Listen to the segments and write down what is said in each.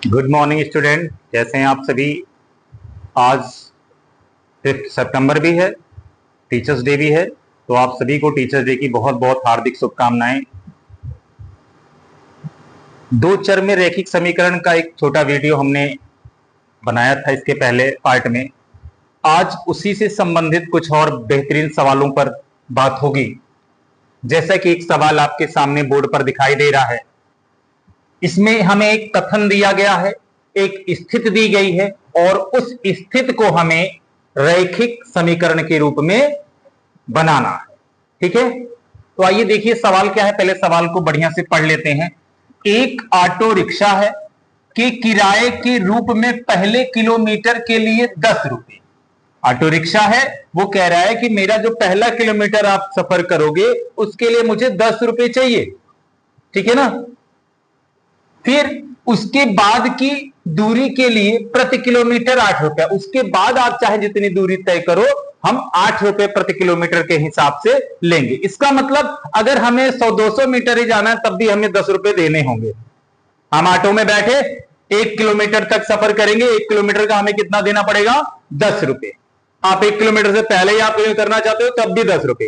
Good morning student, कैसे हैं आप सभी। आज 5 सितंबर भी है, टीचर्स डे भी है, तो आप सभी को टीचर्स डे की बहुत बहुत हार्दिक शुभकामनाएं। दो चर में रैखिक समीकरण का एक छोटा वीडियो हमने बनाया था इसके पहले पार्ट में। आज उसी से संबंधित कुछ और बेहतरीन सवालों पर बात होगी। जैसा कि एक सवाल आपके सामने बोर्ड पर दिखाई दे रहा है, इसमें हमें एक कथन दिया गया है, एक स्थिति दी गई है और उस स्थिति को हमें रैखिक समीकरण के रूप में बनाना है। ठीक है, तो आइए देखिए सवाल क्या है। पहले सवाल को बढ़िया से पढ़ लेते हैं। एक ऑटो रिक्शा है कि किराए के रूप में पहले किलोमीटर के लिए 10 रुपए। ऑटो रिक्शा है, वो कह रहा है कि मेरा जो पहला किलोमीटर आप सफर करोगे उसके लिए मुझे 10 रुपए चाहिए। ठीक है ना। फिर उसके बाद की दूरी के लिए प्रति किलोमीटर 8 रुपए। उसके बाद आप चाहे जितनी दूरी तय करो, हम 8 रुपए प्रति किलोमीटर के हिसाब से लेंगे। इसका मतलब अगर हमें 100-200 मीटर ही जाना है तब भी हमें 10 रुपए देने होंगे। हम ऑटो में बैठे 1 किलोमीटर तक सफर करेंगे, 1 किलोमीटर का हमें कितना देना पड़ेगा? 10 रुपए। आप 1 किलोमीटर से पहले ही आप करना चाहते हो तब भी 10 रुपए।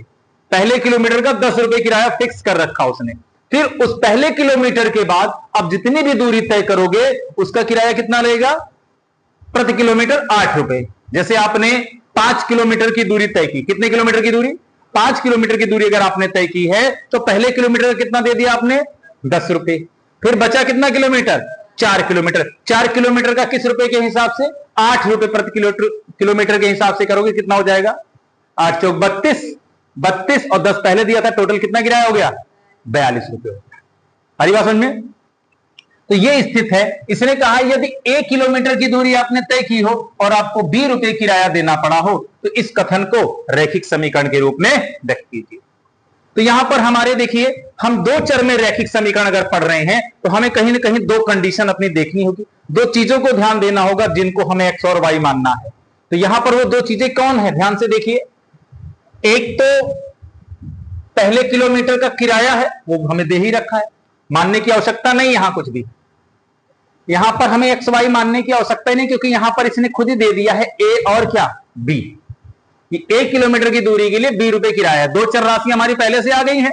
पहले किलोमीटर का 10 रुपए किराया फिक्स कर रखा उसने। फिर उस पहले किलोमीटर के बाद आप जितनी भी दूरी तय करोगे उसका किराया कितना लगेगा? प्रति किलोमीटर 8 रुपए। जैसे आपने 5 किलोमीटर की दूरी तय की, कितने किलोमीटर की दूरी? 5 किलोमीटर की दूरी अगर आपने तय की है तो पहले किलोमीटर कितना दे दिया आपने? 10 रुपए। फिर बचा कितना किलोमीटर? 4 किलोमीटर। 4 किलोमीटर का किस रुपए के हिसाब से? 8 रुपए प्रति किलोमीटर के हिसाब से करोगे, कितना हो जाएगा? 8 चौक 32, 32 और 10 पहले दिया था, टोटल कितना किराया हो गया? 42 रुपए। हरी बात समझ में? तो ये स्थित है। इसने कहा यदि 1 किलोमीटर की दूरी आपने तय की हो और आपको 20 रुपए किराया देना पड़ा हो तो इस कथन को रैखिक समीकरण के रूप में व्यक्त कीजिए। तो यहां पर हमारे देखिए, हम दो चर में रैखिक समीकरण अगर पढ़ रहे हैं तो हमें कहीं ना कहीं दो कंडीशन अपनी देखनी होगी, दो चीजों को ध्यान देना होगा जिनको हमें एक्स और वाई मानना है। तो यहां पर वो दो चीजें कौन है, ध्यान से देखिए। एक तो पहले किलोमीटर का किराया है, वो हमें दे ही रखा है, मानने की आवश्यकता नहीं यहां कुछ भी। यहां पर हमें एक्स वाई मानने की आवश्यकता ही नहीं, क्योंकि यहां पर इसने खुद ही दे दिया है ए और क्या? बी। 1 किलोमीटर की दूरी के लिए 20 रुपए किराया। दो चर राशि हमारी पहले से आ गई है,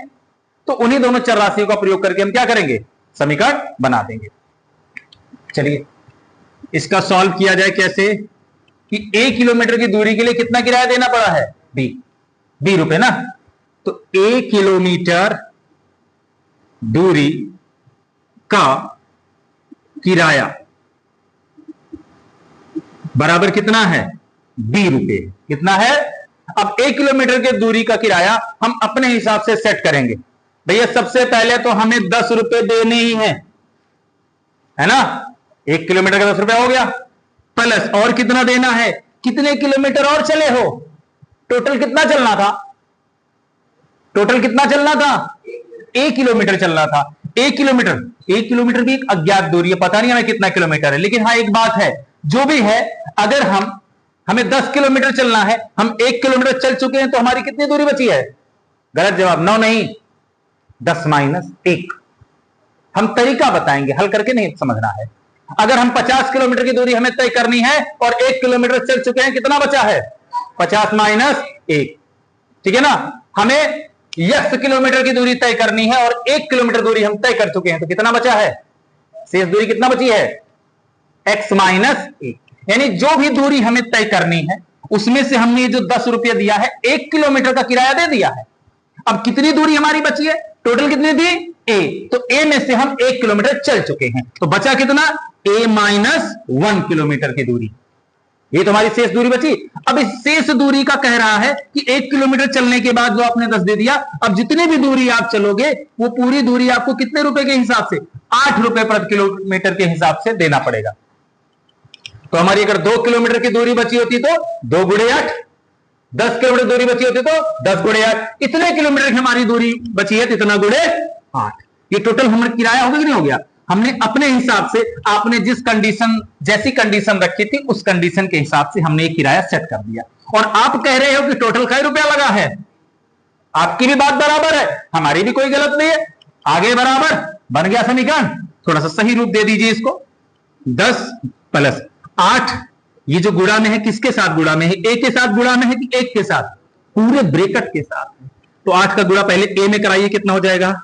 तो उन्हीं दोनों चर राशियों का प्रयोग करके हम क्या करेंगे? समीकरण बना देंगे। चलिए इसका सॉल्व किया जाए कैसे कि 1 किलोमीटर की दूरी के लिए कितना किराया देना पड़ा है? 20 रुपए ना। तो 1 किलोमीटर दूरी का किराया बराबर कितना है? 20 रुपए। कितना है? अब 1 किलोमीटर की दूरी का किराया हम अपने हिसाब से सेट करेंगे। भैया सबसे पहले तो हमें 10 रुपए देने ही है ना। 1 किलोमीटर का 10 रुपए हो गया, प्लस और कितना देना है? कितने किलोमीटर और चले हो? टोटल कितना चलना था? टोटल कितना चलना था? 1 किलोमीटर चलना था। 1 किलोमीटर भी एक अज्ञात दूरी है, पता नहीं हमें कितना किलोमीटर है। लेकिन हाँ एक बात है, जो भी है, अगर हमें 10 किलोमीटर चलना है, हम 1 किलोमीटर चल चुके हैं, तो हमारी कितनी दूरी बची है? गलत जवाब, 9 नहीं, 10 - 1। हम तरीका बताएंगे, हल करके नहीं समझना है। अगर हम 50 किलोमीटर की दूरी हमें तय करनी है और 1 किलोमीटर चल चुके हैं, कितना बचा है? 50 - 1। ठीक है ना। हमें 10 किलोमीटर की दूरी तय करनी है और 1 किलोमीटर दूरी हम तय कर चुके हैं, तो कितना बचा है? शेष दूरी कितना बची है? x - 1। यानी जो भी दूरी हमें तय करनी है उसमें से हमने जो 10 रुपया दिया है, 1 किलोमीटर का किराया दे दिया है। अब कितनी दूरी हमारी बची है? टोटल कितनी थी? a। तो a में से हम 1 किलोमीटर चल चुके हैं, तो बचा कितना? a - 1 किलोमीटर की दूरी। ये तो हमारी शेष दूरी बची। अब इस शेष दूरी का कह रहा है कि 1 किलोमीटर चलने के बाद जो आपने 10 दे दिया, अब जितनी भी दूरी आप चलोगे वो पूरी दूरी आपको कितने रुपए के हिसाब से? 8 रुपए प्रति किलोमीटर के हिसाब से देना पड़ेगा। तो हमारी अगर 2 किलोमीटर की दूरी बची होती तो 2 × 8, 10 किलोमीटर दूरी बची होती तो 10 × 8। इतने किलोमीटर की हमारी दूरी बची है तो इतना × 8। ये टोटल हमारा किराया हो गया कि नहीं हो गया? हमने अपने हिसाब से, आपने जैसी कंडीशन रखी थी उस कंडीशन के हिसाब से हमने ये किराया सेट कर दिया। और आप कह रहे हो कि टोटल कई रुपया लगा है। आपकी भी बात बराबर है, हमारी भी कोई गलत नहीं है। आगे बराबर बन गया समीकरण। थोड़ा सा सही रूप दे दीजिए इसको। 10 प्लस 8, ये जो गुणा में है किसके साथ गुणा में है? ए के साथ गुणा में है कि 1 के साथ? पूरे ब्रैकेट के साथ। तो 8 का गुणा पहले ए में कराइए, कितना हो जाएगा?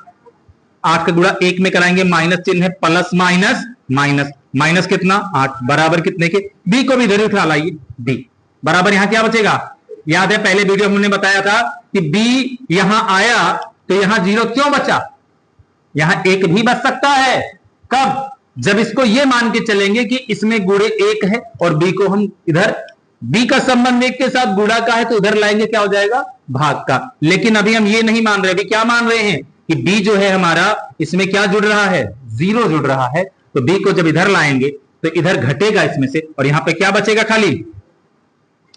8 का गुणा 1 में कराएंगे, माइनस चिन्ह है, प्लस माइनस माइनस, माइनस कितना? 8 बराबर कितने के? बी को भी इधर उठा लाइए, बी बराबर यहां क्या बचेगा? याद है पहले वीडियो हमने बताया था कि बी यहां आया तो यहां 0 क्यों बचा? यहां 1 भी बच सकता है। कब? जब इसको ये मान के चलेंगे कि इसमें गुणे 1 है और बी को हम इधर, बी का संबंध 1 के साथ गुणा का है तो उधर लाएंगे, क्या हो जाएगा? भाग का। लेकिन अभी हम ये नहीं मान रहे, अभी क्या मान रहे हैं कि बी जो है हमारा, इसमें क्या जुड़ रहा है? 0 जुड़ रहा है। तो बी को जब इधर लाएंगे तो इधर घटेगा इसमें से और यहां पे क्या बचेगा? खाली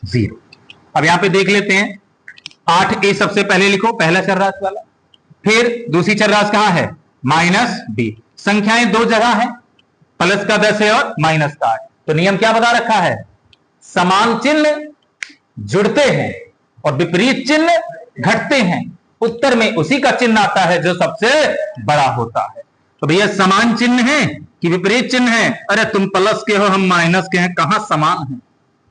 0। अब यहां पे देख लेते हैं, 8a सबसे पहले लिखो, पहला चरराशि वाला। फिर दूसरी चरराशि कहां है? Minus b। संख्याएं दो जगह है, प्लस का 10 है और माइनस का 8। तो नियम क्या बता रखा है? समान चिन्ह जुड़ते हैं और विपरीत चिन्ह घटते हैं। उत्तर में उसी का चिन्ह आता है जो सबसे बड़ा होता है। तो भैया समान चिन्ह है कि विपरीत चिन्ह है? अरे तुम प्लस के हो, हम माइनस के हैं, कहां समान है?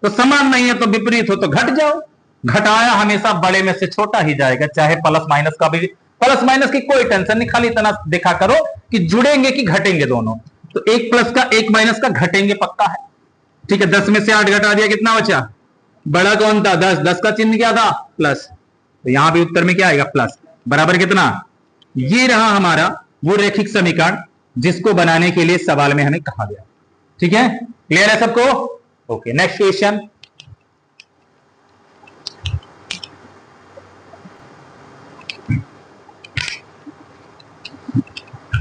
तो समान नहीं है तो विपरीत हो तो घट जाओ। घटाया हमेशा बड़े में से छोटा ही जाएगा, चाहे प्लस माइनस का भी। प्लस माइनस की कोई टेंशन नहीं, खाली इतना देखा करो कि जुड़ेंगे कि घटेंगे दोनों। तो 1 प्लस का 1 माइनस का घटेंगे पक्का है। ठीक है, 10 में से 8 घटा दिया, कितना बचा? बड़ा कौन था? 10। 10 का चिन्ह क्या था? प्लस। तो यहां भी उत्तर में क्या आएगा? प्लस। बराबर कितना? ये रहा हमारा वो रैखिक समीकरण जिसको बनाने के लिए सवाल में हमें कहा गया। ठीक है, क्लियर है सबको? Okay, next question.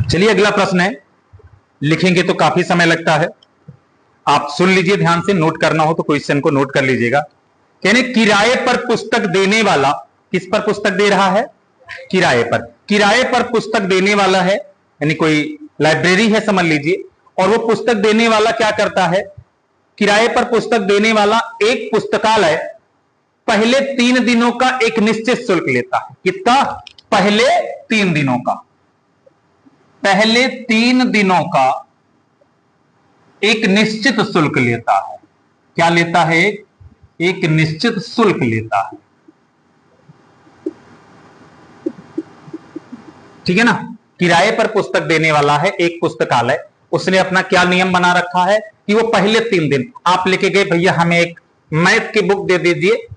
चलिए अगला प्रश्न है, लिखेंगे तो काफी समय लगता है, आप सुन लीजिए ध्यान से, नोट करना हो तो क्वेश्चन को नोट कर लीजिएगा। यानी किराए पर पुस्तक देने वाला, किस पर पुस्तक दे रहा है? किराए पर। किराए पर पुस्तक देने वाला है, यानी कोई लाइब्रेरी है समझ लीजिए, और वो पुस्तक देने वाला क्या करता है? किराए पर पुस्तक देने वाला एक पुस्तकालय पहले 3 दिनों का एक निश्चित शुल्क लेता है। कितना? पहले 3 दिनों का। पहले 3 दिनों का एक निश्चित शुल्क लेता है। क्या लेता है? एक निश्चित शुल्क लेता है। ठीक है ना? किराए पर पुस्तक देने वाला है एक पुस्तकालय, उसने अपना क्या नियम बना रखा है कि वो पहले 3 दिन, आप लेके गए भैया हमें एक मैथ की बुक दे दीजिए,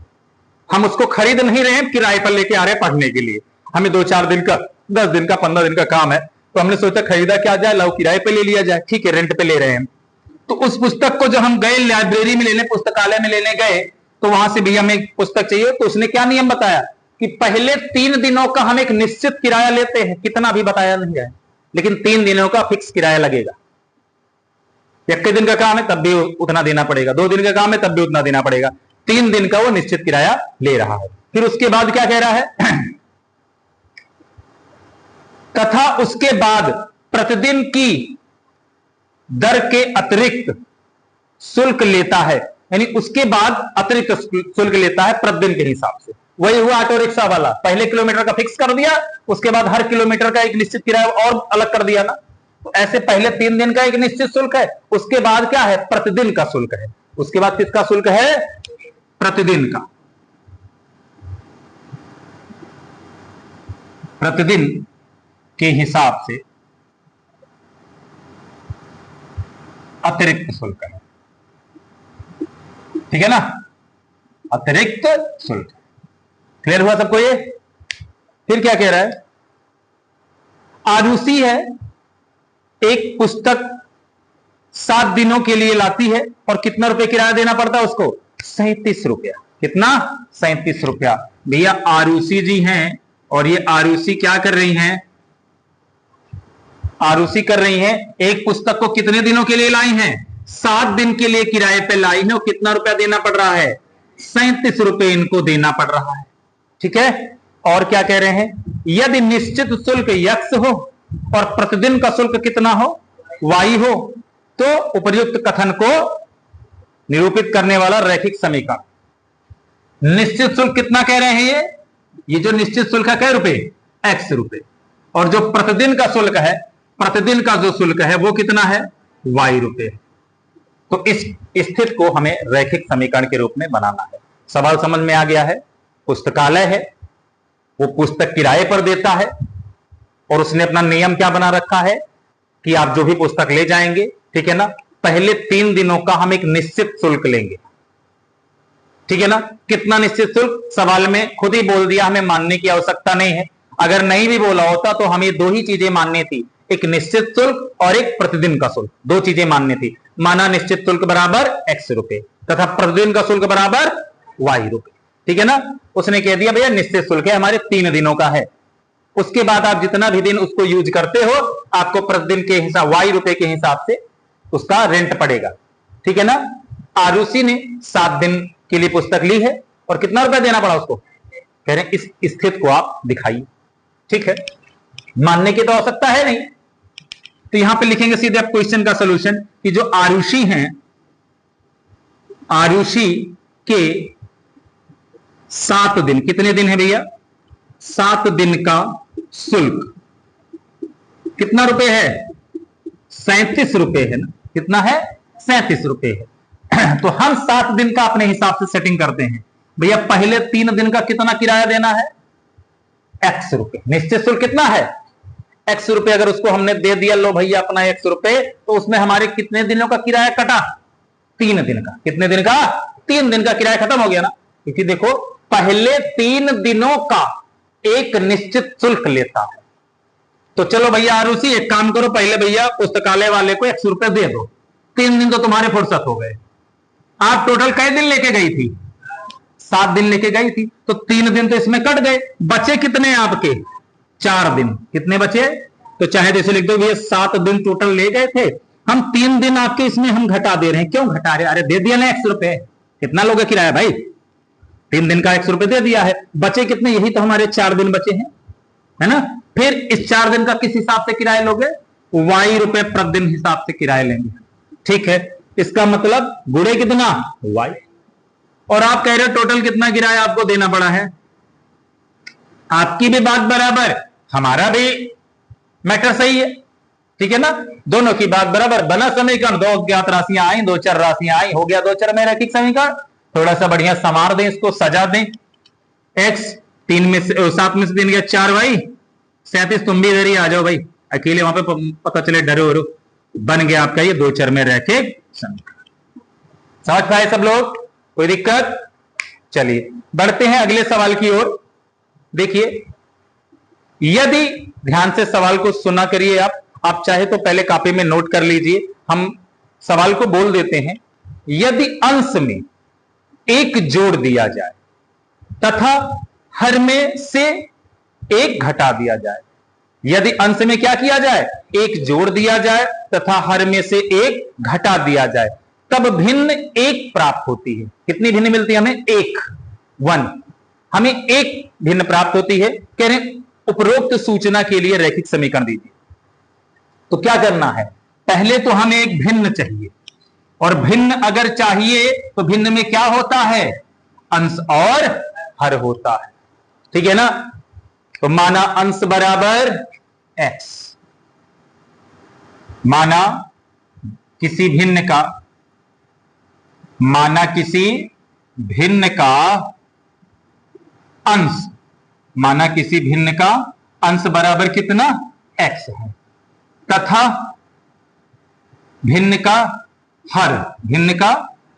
हम उसको खरीद नहीं रहे हैं, किराए पर लेके आ रहे हैं पढ़ने के लिए, हमें 2-4 दिन का, 10 दिन का, 15 दिन का काम है, तो हमने सोचा खरीदा क्या जाए, लाओ किराए पे ले लिया जाए। ठीक है, रेंट पे ले रहे हैं। तो उस पुस्तक को जब हम गए लाइब्रेरी में लेने, पुस्तकालय में लेने गए, तो वहां से भैया हमें पुस्तक चाहिए, तो उसने क्या नियम बताया कि पहले 3 दिनों का हम एक निश्चित किराया लेते हैं, कितना भी बताया नहीं है, लेकिन 3 दिनों का फिक्स किराया लगेगा। 1 दिन का काम है तब भी उतना देना पड़ेगा, 2 दिन का काम है तब भी उतना देना पड़ेगा, 3 दिन का वो निश्चित किराया ले रहा है। फिर उसके बाद क्या कह रहा है? तथा उसके बाद प्रतिदिन की दर के अतिरिक्त शुल्क लेता है, यानी उसके बाद अतिरिक्त शुल्क लेता है प्रतिदिन के हिसाब से। वही हुआ ऑटो रिक्शा वाला, पहले किलोमीटर का फिक्स कर दिया, उसके बाद हर किलोमीटर का एक निश्चित किराया और अलग कर दिया ना। तो ऐसे पहले 3 दिन का एक निश्चित शुल्क है, उसके बाद क्या है? प्रतिदिन का शुल्क है। उसके बाद किसका शुल्क है? प्रतिदिन का। प्रतिदिन के हिसाब से अतिरिक्त शुल्क है। ठीक है ना? अतिरिक्त शुल्क। क्लियर हुआ सबको ये? फिर क्या कह रहा है? आरुषि है, एक पुस्तक 7 दिनों के लिए लाती है और कितना रुपए किराया देना पड़ता है उसको? 37 रुपया। कितना? 37 रुपया। भैया आरुषि जी हैं और ये आरुषि क्या कर रही हैं? आरुषि कर रही हैं, एक पुस्तक को कितने दिनों के लिए लाई हैं? 7 दिन के लिए किराए पे लाई है और कितना रुपया देना पड़ रहा है? 37 रुपए इनको देना पड़ रहा है। ठीक है, और क्या कह रहे हैं? यदि निश्चित शुल्क x हो और प्रतिदिन का शुल्क कितना हो? y हो, तो उपर्युक्त कथन को निरूपित करने वाला रैखिक समीकरण। निश्चित शुल्क कितना कह रहे हैं? ये जो निश्चित शुल्क है कै रुपए? x रुपए, और जो प्रतिदिन का शुल्क है, प्रतिदिन का जो शुल्क है वो कितना है? y रुपए। तो इस स्थिति को हमें रैखिक समीकरण के रूप में बनाना है। सवाल समझ में आ गया है। पुस्तकालय है, वो पुस्तक किराए पर देता है और उसने अपना नियम क्या बना रखा है कि आप जो भी पुस्तक ले जाएंगे, ठीक है ना, पहले 3 दिनों का हम एक निश्चित शुल्क लेंगे, ठीक है ना। कितना निश्चित शुल्क? सवाल में खुद ही बोल दिया, हमें मानने की आवश्यकता नहीं है। अगर नहीं भी बोला होता तो हमें 2 ही चीजें माननी थी, एक निश्चित शुल्क और एक प्रतिदिन का शुल्क। 2 चीजें माननी थी। माना निश्चित शुल्क बराबर x रुपए तथा प्रतिदिन का शुल्क बराबर y रुपए, ठीक है ना। उसने कह दिया भैया निश्चित शुल्क है हमारे 3 दिनों का है, उसके बाद आप जितना भी दिन उसको यूज करते हो आपको प्रतिदिन के हिसाब y रुपए के हिसाब से उसका रेंट पड़ेगा, ठीक है ना। आरुषि ने 7 दिन के लिए पुस्तक ली है और कितना रुपया देना पड़ा उसको? कह रहे हैं इस स्थिति को आप दिखाइए, ठीक है। मानने की तो आवश्यकता है नहीं, तो यहां पे लिखेंगे सीधे आप क्वेश्चन का सॉल्यूशन कि जो आरुषि हैं, आरुषि के 7 दिन, कितने दिन है भैया? 7 दिन का शुल्क कितना रुपए है? 37 रुपए है ना। कितना है? 37 रुपए है। तो हम 7 दिन का अपने हिसाब से सेटिंग करते हैं। भैया पहले 3 दिन का कितना किराया देना है? x रुपए। निश्चित शुल्क कितना है? x रुपए। अगर उसको हमने दे दिया, लो भैया अपना x रुपए, तो उसमें हमारे कितने दिनों का किराया कटा? 3 दिन का। कितने दिन का? 3 दिन का किराया खत्म हो गया ना। क्योंकि देखो पहले 3 दिनों का एक निश्चित शुल्क लेता है। तो चलो भैया आरुषि एक काम करो, पहले भैया पुस्तकालय वाले को 100 रुपए दे दो। 3 दिन तो तुम्हारे फुर्सत हो गए। आप टोटल कई दिन लेके गई थी? 7 दिन लेके गई थी, तो 3 दिन तो इसमें कट गए। बचे कितने आपके? 4 दिन। कितने बचे? तो चाहे जैसे लिख दो भैया 7 दिन टोटल ले गए थे, हम 3 दिन आपके इसमें हम घटा दे रहे हैं। क्यों घटा रहे? अरे दे दिया ना 100 रुपए। कितना लोगे किराया भाई? 3 दिन का 100 रुपए दे दिया है। बचे कितने? यही तो हमारे 4 दिन बचे हैं, है ना। फिर इस 4 दिन का किस हिसाब से किराया लोगे? y रुपए प्रतिदिन हिसाब से किराया लेंगे, ठीक है। इसका मतलब गुणे कितना? y। और आप कह रहे हो टोटल कितना किराया आपको देना पड़ा है। आपकी भी बात बराबर, हमारा भी मैटर सही है, ठीक है ना। दोनों की बात बराबर। बना समीकरण, 2 अज्ञात राशियां आई, 2 चर राशियां आई, हो गया 2 चर में रैखिक समीकरण। थोड़ा सा बढ़िया संवार दें इसको, सजा दें। x 3 में से 7 में से 3 गया 4y 37। तुम भी इधर ही आ जाओ भाई, अकेले वहां पे पता चले डरे हो। बन गया आपका ये 2 चर में रैखिक समीकरण। समझ पाए सब लोग? कोई दिक्कत? चलिए बढ़ते हैं अगले सवाल की ओर। देखिए, यदि ध्यान से सवाल को सुना करिए आप चाहे तो पहले कॉपी में नोट कर लीजिए। हम सवाल को बोल देते हैं। यदि अंश में 1 जोड़ दिया जाए तथा हर में से 1 घटा दिया जाए। यदि अंश में क्या किया जाए? 1 जोड़ दिया जाए तथा हर में से 1 घटा दिया जाए, तब भिन्न 1 प्राप्त होती है। कितनी भिन्न मिलती है हमें? 1। हमें 1 भिन्न प्राप्त होती है। कह रहे हैं उपरोक्त सूचना के लिए रैखिक समीकरण दीजिए। तो क्या करना है? पहले तो हमें एक भिन्न चाहिए, और भिन्न अगर चाहिए तो भिन्न में क्या होता है? अंश और हर होता है, ठीक है ना। तो माना अंश बराबर x, माना किसी भिन्न का, माना किसी भिन्न का अंश, माना किसी भिन्न का अंश बराबर कितना? x है, तथा भिन्न का हर, भिन्न का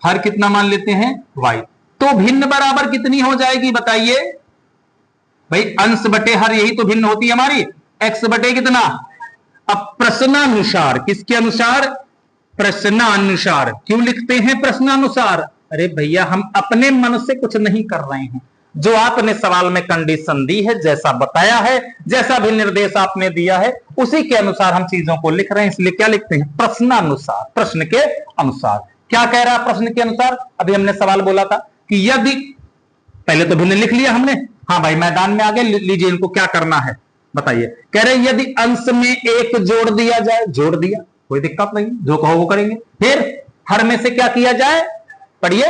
हर कितना मान लेते हैं? y। तो भिन्न बराबर कितनी हो जाएगी बताइए भाई? अंश बटे हर, यही तो भिन्न होती है हमारी। x बटे कितना? अब प्रश्नानुसार, किसके अनुसार? प्रश्नानुसार। क्यों लिखते हैं प्रश्नानुसार? अरे भैया हम अपने मन से कुछ नहीं कर रहे हैं, जो आपने सवाल में कंडीशन दी है, जैसा बताया है, जैसा भी निर्देश आपने दिया है, उसी के अनुसार हम चीजों को लिख रहे हैं। इसलिए क्या लिखते हैं? प्रश्नानुसार, प्रश्न के अनुसार। क्या कह रहा है प्रश्न के अनुसार? अभी हमने सवाल बोला था कि यदि, पहले तो भिन्न लिख लिया हमने, हाँ भाई मैदान में आगे लीजिए, इनको क्या करना है बताइए। कह रहे यदि अंश में 1 जोड़ दिया जाए, जोड़ दिया, कोई दिक्कत नहीं, जो कहो वो करेंगे। फिर हर में से क्या किया जाए? पढ़िए,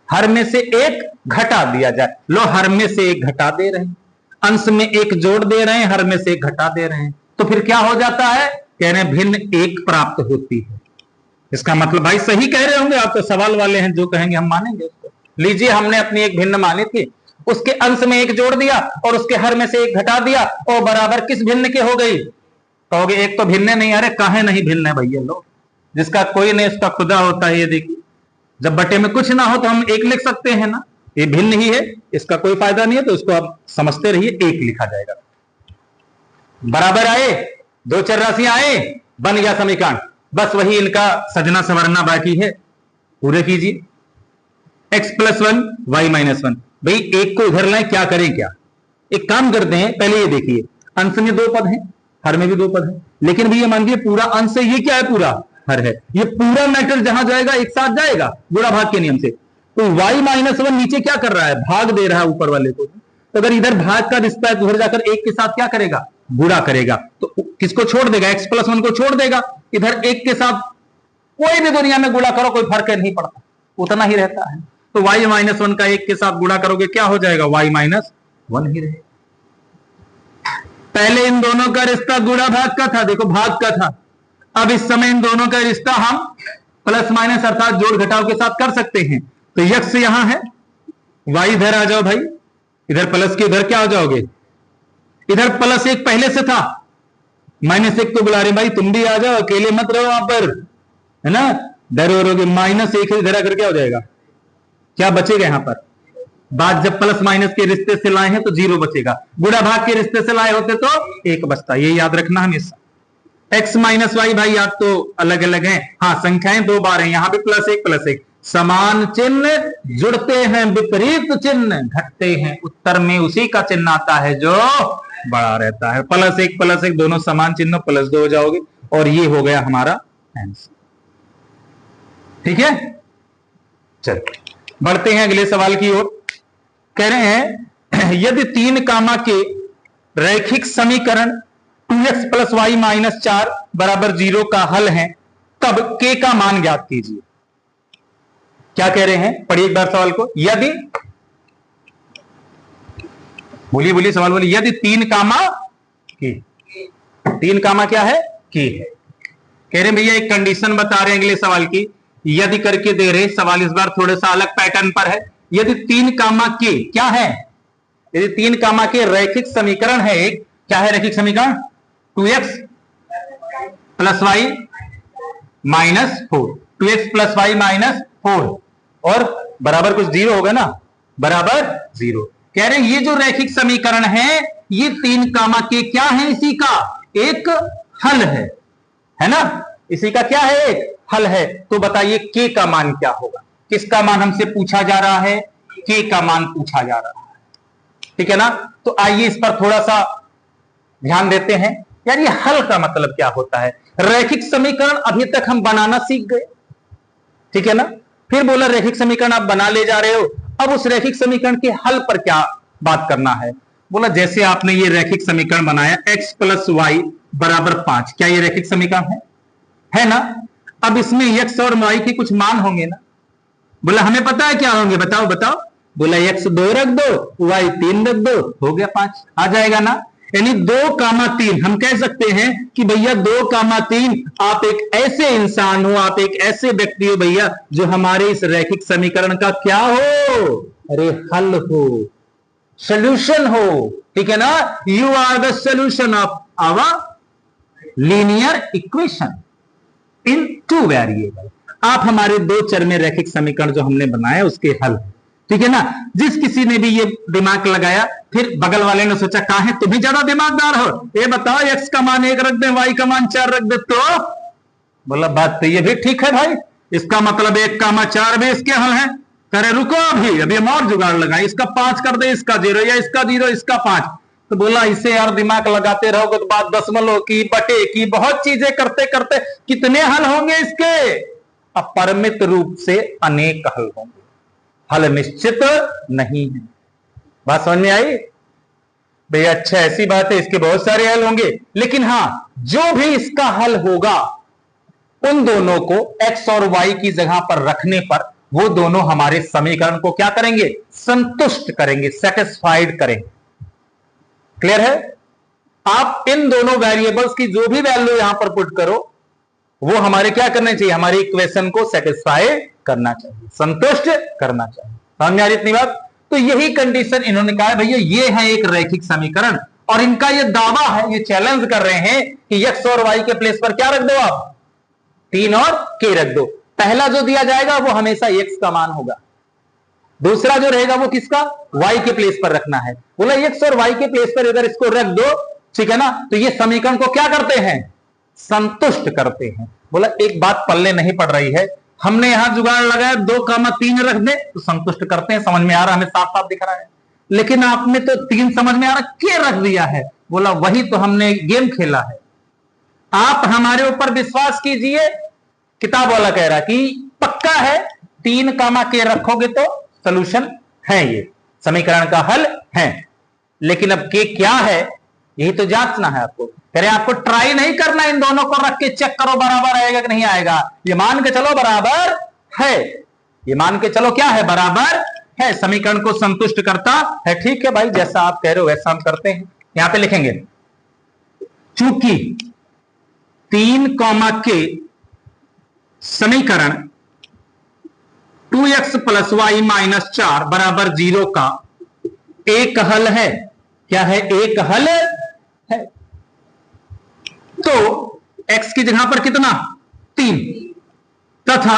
हर में से 1 घटा दिया जाए। लो हर में से 1 घटा दे रहे हैं, अंश में 1 जोड़ दे रहे हैं, हर में से 1 घटा दे रहे हैं, तो फिर क्या हो जाता है? कह रहे हैं भिन्न 1 प्राप्त होती है। इसका मतलब भाई सही कह रहे होंगे आप, तो सवाल वाले हैं, जो कहेंगे हम मानेंगे उसको। लीजिए, हमने अपनी एक भिन्न मानी थी, उसके अंश में एक जोड़ दिया और उसके हर में से एक घटा दिया, और बराबर किस भिन्न के हो गई? कहोगे एक तो भिन्न नहीं। अरे काहे नहीं भिन्न है भैया लोग, जिसका कोई नहीं उसका खुदा होता है। ये देखिए, जब बटे में कुछ ना हो तो हम एक लिख सकते हैं ना, ये भिन्न ही है, इसका कोई फायदा नहीं है, तो उसको आप समझते रहिए, एक लिखा जाएगा। बराबर आए, दो चर राशियां आए, बन गया समीकरण। बस वही इनका सजना संवरना बाकी है, पूरे कीजिए। x प्लस 1 वाई माइनस 1, भाई एक को इधर लाए, क्या करें? क्या एक काम करते हैं, पहले ये देखिए, अंश में दो पद हैं, हर में भी दो पद हैं, लेकिन भैया मानिए पूरा अंश से ये क्या है? पूरा हर है। ये पूरा मैटर जहां जाएगा एक साथ जाएगा गुणा भाग के नियम से। तो y माइनस 1 नीचे क्या कर रहा है? भाग दे रहा है ऊपर वाले को। तो अगर इधर भाग का रिश्ता है तो उधर जाकर एक के साथ क्या करेगा? गुणा करेगा। तो किसको छोड़ देगा? x प्लस 1 को छोड़ देगा। इधर एक के साथ कोई भी दुनिया में गुणा करो, कोई फर्क नहीं पड़ता, उतना ही रहता है। तो y माइनस 1 का एक के साथ गुणा करोगे, क्या हो जाएगा? y माइनस 1 ही रहेगा। पहले इन दोनों का रिश्ता गुणा भाग का था, देखो भाग का था। अब इस समय इन दोनों का रिश्ता हम प्लस माइनस अर्थात जोड़ घटाव के साथ कर सकते हैं। तो x यहां है, y इधर आ जाओ भाई, इधर प्लस के इधर क्या हो जाओगे? इधर प्लस एक पहले से था, माइनस एक को बुला रहे भाई, तुम भी आ जाओ, अकेले मत रहो वहां पर, है ना, डर रहोगे। माइनस एक इधर आकर क्या हो जाएगा? क्या बचेगा यहां पर? बात जब प्लस माइनस के रिश्ते से लाए हैं तो जीरो बचेगा, गुणा भाग के रिश्ते से लाए होते तो एक बचता। ये याद रखना हमेशा। x माइनस वाई भाई याद तो अलग अलग है, हाँ संख्याएं दो बार हैं, यहां भी प्लस एक। समान चिन्ह जुड़ते हैं, विपरीत चिन्ह घटते हैं, उत्तर में उसी का चिन्ह आता है जो बड़ा रहता है। प्लस एक दोनों समान चिन्ह, प्लस 2 हो जाओगे, और ये हो गया हमारा आंसर। ठीक है, चलो बढ़ते हैं अगले सवाल की ओर। कह रहे हैं यदि 3 कामा के रैखिक समीकरण 2x प्लस वाई माइनस 4 बराबर 0 का हल है, तब k का मान ज्ञात कीजिए। क्या कह रहे हैं? पढ़िए एक बार सवाल को। यदि, बोलिए सवाल बोलिए। यदि 3 कामा k, 3 कामा क्या है? k है। कह रहे हैं भैया एक कंडीशन बता रहे हैं अगले सवाल की, यदि करके दे रहे। सवाल इस बार थोड़ा सा अलग पैटर्न पर है। यदि 3 कामा के क्या है? यदि 3 कामा के रैखिक समीकरण है एक, क्या है रैखिक समीकरण? 2x plus y minus 4, 2x plus y minus 4 और बराबर कुछ 0 होगा ना, बराबर 0। कह रहे हैं ये जो रैखिक समीकरण है, ये 3 कामा के क्या है? इसी का एक हल है ना, इसी का क्या है? एक हल है। तो बताइए के का मान क्या होगा? किसका मान हमसे पूछा जा रहा है? के का मान पूछा जा रहा है, ठीक है ना। तो आइए इस पर थोड़ा सा ध्यान देते हैं। यार ये हल का मतलब क्या होता है? रैखिक समीकरण अभी तक हम बनाना सीख गए, ठीक है ना। फिर बोला रैखिक समीकरण आप बना ले जा रहे हो, अब उस रैखिक समीकरण के हल पर क्या बात करना है। बोला जैसे आपने ये रैखिक समीकरण बनाया x प्लस वाई बराबर 5, क्या ये रैखिक समीकरण है ना। अब इसमें x और y के कुछ मान होंगे ना। बोला हमें पता है क्या होंगे, बताओ। बोला x 2 रख दो, y 3 रख दो, हो गया 5, आ जाएगा ना। यानी 2 कामा 3 हम कह सकते हैं कि भैया 2 कामा 3 आप एक ऐसे इंसान हो, आप एक ऐसे व्यक्ति हो भैया जो हमारे इस रैखिक समीकरण का क्या हो? अरे हल हो, सोल्यूशन हो, ठीक है ना। You are the solution of our linear equation in 2 variable. आप हमारे 2 चर में रैखिक समीकरण जो हमने बनाया उसके हल, ठीक है ना। जिस किसी ने भी ये दिमाग लगाया, फिर बगल वाले ने सोचा काहे तुम ही ज्यादा दिमागदार हो, ये बताओ x का मान 1 रख दे, y का मान 4 रख दे, तो बोला बात तो ये भी ठीक है भाई, इसका मतलब 1 कामा 4 भी इसके हल है। करे रुको अभी हम और जुगाड़ लगाए, इसका 5 कर दे, इसका 0 या इसका 0 इसका 5। तो बोला इसे यार दिमाग लगाते रहोगे तो बात दशमलव की, बटे की, बहुत चीजें करते करते कितने हल होंगे इसके? अपरिमित रूप से अनेक हल होंगे, हल निश्चित नहीं है। बात समझ में आई भैया? अच्छा ऐसी बात है, इसके बहुत सारे हल होंगे, लेकिन हां जो भी इसका हल होगा उन दोनों को x और y की जगह पर रखने पर वो दोनों हमारे समीकरण को क्या करेंगे? संतुष्ट करेंगे, सेटिस्फाइड करेंगे। क्लियर है? आप इन दोनों वेरिएबल्स की जो भी वैल्यू यहां पर पुट करो, वो हमारे क्या करने चाहिए, हमारी इक्वेशन को सेटिस्फाई करना चाहिए, संतुष्ट करना चाहिए। समझ में आ रही इतनी बात? तो यही कंडीशन इन्होंने कहा भैया ये है एक रैखिक समीकरण, और इनका ये दावा है, ये चैलेंज कर रहे हैं कि x और y के प्लेस पर क्या रख दो आप, 3 और k रख दो। पहला जो दिया जाएगा वो हमेशा x का मान होगा, दूसरा जो रहेगा वो किसका, y के प्लेस पर रखना है। बोला x और y के प्लेस पर अगर इसको रख दो, ठीक है ना, तो ये समीकरण को क्या करते हैं, संतुष्ट करते हैं। बोला एक बात पल्ले नहीं पड़ रही है, हमने यहां जुगाड़ लगाया 2,3 रख दे तो संतुष्ट करते हैं, समझ में आ रहा, हमें साफ साफ दिख रहा है, लेकिन आपने तो 3 समझ में आ रहा, के रख दिया है। बोला वही तो हमने गेम खेला है, आप हमारे ऊपर विश्वास कीजिए, किताब वाला कह रहा कि पक्का है 3, के रखोगे तो सॉल्यूशन है, ये समीकरण का हल है, लेकिन अब के क्या है यही तो जांचना है आपको। कह रहे आपको ट्राई नहीं करना, इन दोनों को रख के चेक करो बराबर आएगा कि नहीं आएगा, ये मान के चलो बराबर है, ये मान के चलो क्या है, बराबर है, समीकरण को संतुष्ट करता है। ठीक है भाई, जैसा आप कह रहे हो वैसा हम करते हैं। यहां पे लिखेंगे चूंकि 3, के समीकरण 2x + y - 4 बराबर 0 का एक हल है। क्या है, एक हल है। तो x की जगह पर कितना, 3, तथा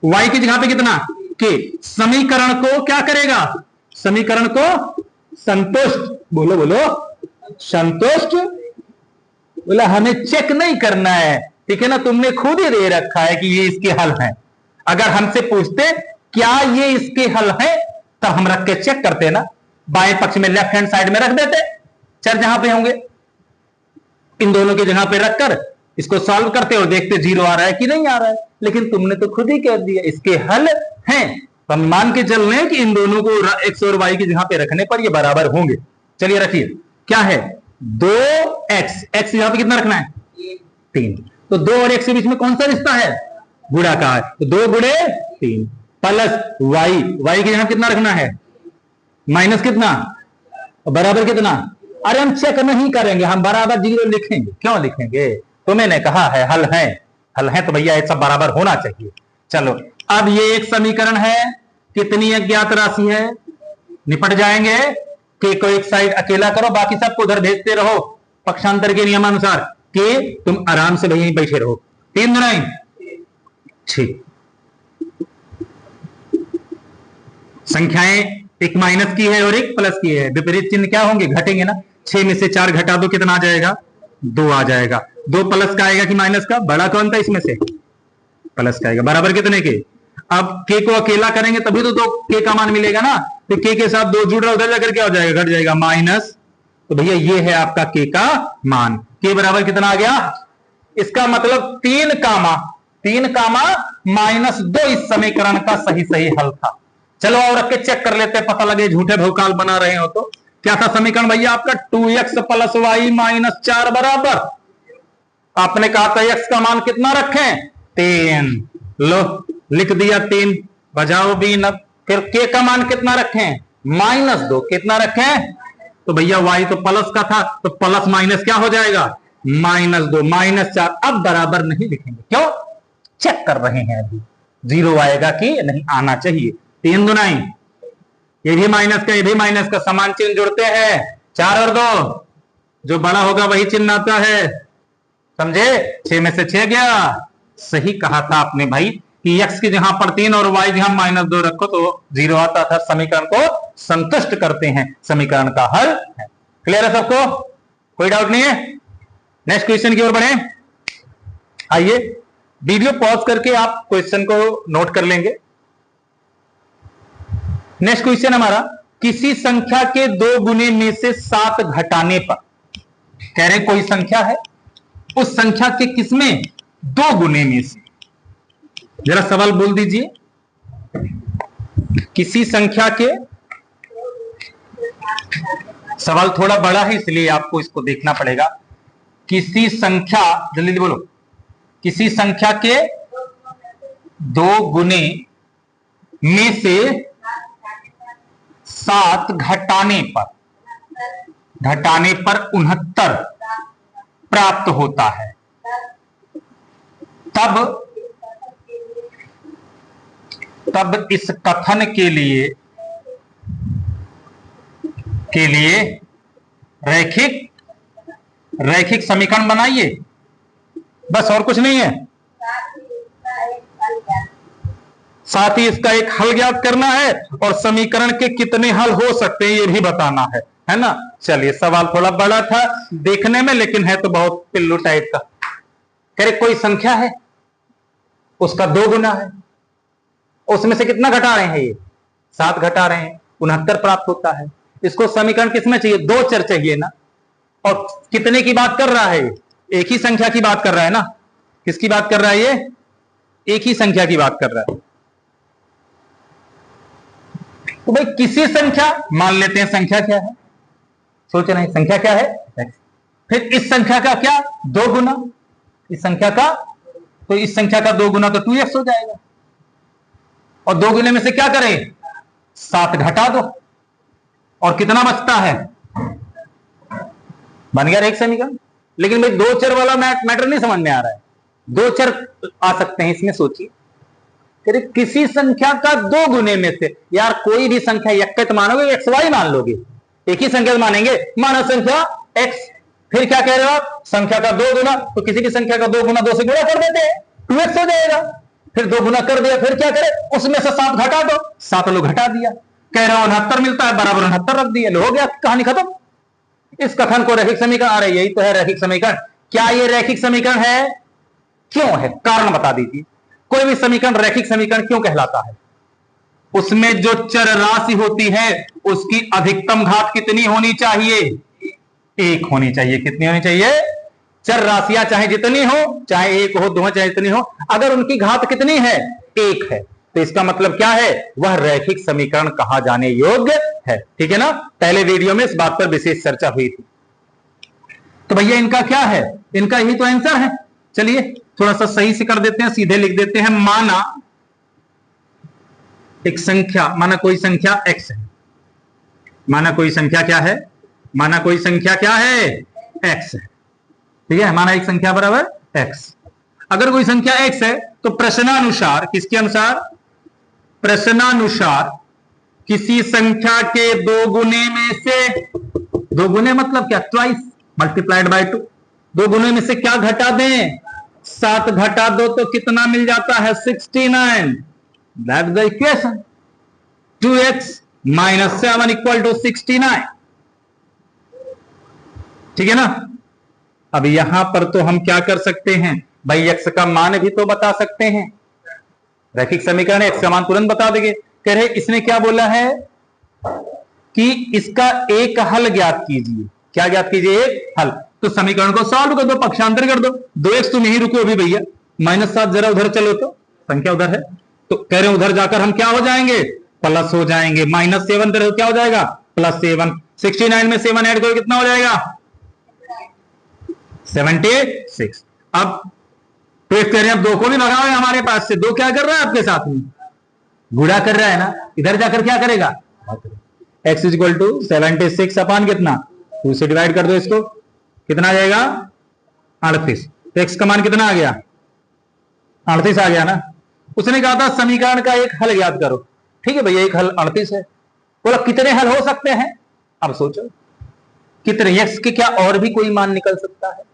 y की जगह पे कितना, k, समीकरण को क्या करेगा, समीकरण को संतुष्ट, बोलो बोलो संतुष्ट। बोला हमें चेक नहीं करना है, ठीक है ना, तुमने खुद ही दे रखा है कि ये इसके हल हैं। अगर हमसे पूछते क्या ये इसके हल हैं, तब हम रख के चेक करते ना, बाएं पक्ष में लेफ्ट हैंड साइड में रख देते, चर जहां पे होंगे इन दोनों की जगह पे रखकर इसको सॉल्व करते और देखते 0 आ रहा है कि नहीं आ रहा है, लेकिन तुमने तो खुद ही कह दिया इसके हल हैं। तो हम मान के चल रहे हैं कि इन दोनों को x और y की जगह पे रखने पर ये बराबर होंगे। चलिए रखिए, क्या है, 2x, x यहां पे कितना रखना है, 3, तो 2 और x के बीच में कौन सा रिश्ता है, गुणा का है, तो 2 गुणे 3 प्लस y की जगह कितना रखना है, माइनस कितना, बराबर कितना। अरे हम चेक नहीं करेंगे, हम बराबर 0 लिखेंगे। क्यों लिखेंगे, तो मैंने कहा है हल है, हल है तो भैया ये सब बराबर होना चाहिए। चलो अब ये एक समीकरण है, कितनी अज्ञात राशि है, निपट जाएंगे। के को एक साइड अकेला करो, बाकी सबको उधर भेजते रहो पक्षांतर के नियमानुसार, के तुम आराम से भैया बैठे रहो। 3 9 6 संख्याएं एक माइनस की है और एक प्लस की है, विपरीत चिन्ह क्या होंगे, घटेंगे ना। 6 में से 4 घटा दो, कितना आ जाएगा, 2 आ जाएगा। 2 प्लस का आएगा कि माइनस का, बड़ा कौन था इसमें से, प्लस का आएगा, बराबर कितने के। अब के को अकेला करेंगे तभी तो 2 के का मान मिलेगा ना, तो के के साथ 2 जुड़ रहा, उधर जाकर क्या हो जाएगा, घट जाएगा, माइनस। तो भैया ये है आपका के का मान, के बराबर कितना आ गया, इसका मतलब 3, -2 इस समीकरण का सही हल था। चलो और रख के चेक कर लेते हैं, पता लगे झूठे भौकाल बना रहे हो तो। क्या था समीकरण भैया आपका, 2x + y - 4 बराबर, आपने कहा था x का मान कितना रखें, 3, लो लिख दिया 3, बजाओ भी न। फिर k का मान कितना रखें, -2, कितना रखें, तो भैया y तो प्लस का था, तो प्लस माइनस क्या हो जाएगा, -2 -4। अब बराबर नहीं लिखेंगे, क्यों, चेक कर रहे हैं अभी 0 आएगा कि नहीं, आना चाहिए। 3 9, ये भी माइनस का, ये भी माइनस का, समान चिन्ह जुड़ते हैं, 4 और 2, जो बड़ा होगा वही चिन्ह आता है, समझे। 6 में से 6 गया, सही कहा था आपने भाई कि x की जगह पर 3 और y की जगह -2 रखो तो 0 आता था, समीकरण को संतुष्ट करते हैं, समीकरण का हल है। क्लियर है सबको, कोई डाउट नहीं है। नेक्स्ट क्वेश्चन की ओर बढ़े, आइए वीडियो पॉज करके आप क्वेश्चन को नोट कर लेंगे। नेक्स्ट क्वेश्चन हमारा, किसी संख्या के 2 गुने में से 7 घटाने पर, कह रहे कोई संख्या है, उस संख्या के किसमें, 2 गुने में से, जरा सवाल बोल दीजिए। किसी संख्या के, सवाल थोड़ा बड़ा है इसलिए आपको इसको देखना पड़ेगा। किसी संख्या, जल्दी बोलो, किसी संख्या के 2 गुने में से 7 घटाने पर 69 प्राप्त होता है। तब इस कथन के लिए रैखिक समीकरण बनाइए, बस और कुछ नहीं है। साथ ही इसका एक हल ज्ञात करना है और समीकरण के कितने हल हो सकते हैं ये भी बताना है ना। चलिए, सवाल थोड़ा बड़ा था देखने में, लेकिन है तो बहुत पिल्लू टाइप का। कह रहे कोई संख्या है, उसका 2 गुना है, उसमें से कितना घटा रहे हैं, ये 7 घटा रहे हैं, 69 प्राप्त होता है। इसको समीकरण किसमें चाहिए, 2 चर चाहिए ना। और कितने की बात कर रहा है, एक ही संख्या की बात कर रहा है ना। किसकी बात कर रहा है, ये एक ही संख्या की बात कर रहा है। तो भाई किसी संख्या, मान लेते हैं संख्या क्या है, सोच रहे हैं संख्या क्या है x। फिर इस संख्या का क्या 2 गुना, इस संख्या का, तो इस संख्या का 2 गुना तो 2x हो जाएगा। और 2 गुने में से क्या करें, 7 घटा दो, और कितना बचता है, बन गया एक समीकरण। लेकिन भाई 2 चर वाला मैटर नहीं समझ में आ रहा है। 2 चर आ सकते हैं इसमें, सोचिए किसी संख्या का 2 गुने में से, यार कोई भी संख्या एक मानोगे, एक्स वाई मान लोगे, एक ही संख्या मानेंगे, माना संख्या x। फिर क्या कह रहे हो आप, संख्या का 2 गुना, तो किसी भी संख्या का 2 गुना 2 से गुणा कर देते हैं, 2x हो जाएगा। फिर 2 गुना कर दिया, फिर क्या करें, उसमें से 7 घटा दो, 7 लोग घटा दिया, कह रहे हो 69 मिलता है, बराबर 69 रख दिया, हो गया, कहानी खत्म। इस कथन को रैखिक समीकरण, आ रही यही तो है रैखिक समीकरण। क्या ये रैखिक समीकरण है, क्यों है, कारण बता दीजिए। कोई भी समीकरण रैखिक समीकरण क्यों कहलाता है, उसमें जो चर राशि होती है उसकी अधिकतम घात कितनी होनी चाहिए, 1 होनी चाहिए। कितनी होनी चाहिए, चर राशियां चाहे जितनी हो, चाहे 1 हो, 2 चाहे जितनी हो, अगर उनकी घात कितनी है, 1 है, तो इसका मतलब क्या है, वह रैखिक समीकरण कहा जाने योग्य है। ठीक है ना, पहले वीडियो में इस बात पर विशेष चर्चा हुई थी। तो भैया इनका क्या है, इनका यही तो आंसर है। चलिए थोड़ा सा सही से कर देते हैं, सीधे लिख देते हैं। माना एक संख्या, माना कोई संख्या x है, माना कोई संख्या क्या है, माना कोई संख्या क्या है, x है। ठीक है, माना एक संख्या बराबर x। अगर कोई संख्या x है तो प्रश्नानुसार, किसके अनुसार, प्रश्नानुसार किसी संख्या के 2 गुने में से, 2 गुने मतलब क्या, ट्वाइस मल्टीप्लाइड बाय 2, 2 गुने में से क्या घटा दें, 7 घटा दो, तो कितना मिल जाता है, 69। That's the equation, 2x - 7 = 69। ठीक है ना। अब यहां पर तो हम क्या कर सकते हैं भाई, x का मान भी तो बता सकते हैं। रैखिक समीकरण x का मान तुरंत बता देंगे। कह रहे इसने क्या बोला है कि इसका एक हल ज्ञात कीजिए। क्या ज्ञात कीजिए, एक हल। तो समीकरण को सॉल्व कर दो, पक्षांतर कर दो। 2x तुम यहीं रुको अभी भैया, -7 जरा उधर चलो, तो संख्या उधर है, तो कह रहे उधर जाकर हम क्या हो जाएंगे, प्लस हो जाएंगे। -7 तरह क्या हो जाएगा, +7। 69 में 7 ऐड करो, कितना हो जाएगा, 76। अब तो एक कह रहे हैं अब 2 को भी भगाओ हमारे पास से, 2 क्या कर रहा है आपके साथ में, गुणा कर रहा है ना, इधर जाकर क्या करेगा, x = 76 अपान कितना, 2 से डिवाइड कर दो इसको, कितना आ जाएगा, 38। तो x का मान कितना आ गया, 38 आ गया ना। उसने कहा था समीकरण का एक हल याद करो। ठीक है भैया, एक हल 38 है। बोला कितने हल हो सकते हैं, अब सोचो कितने, x के क्या और भी कोई मान निकल सकता है।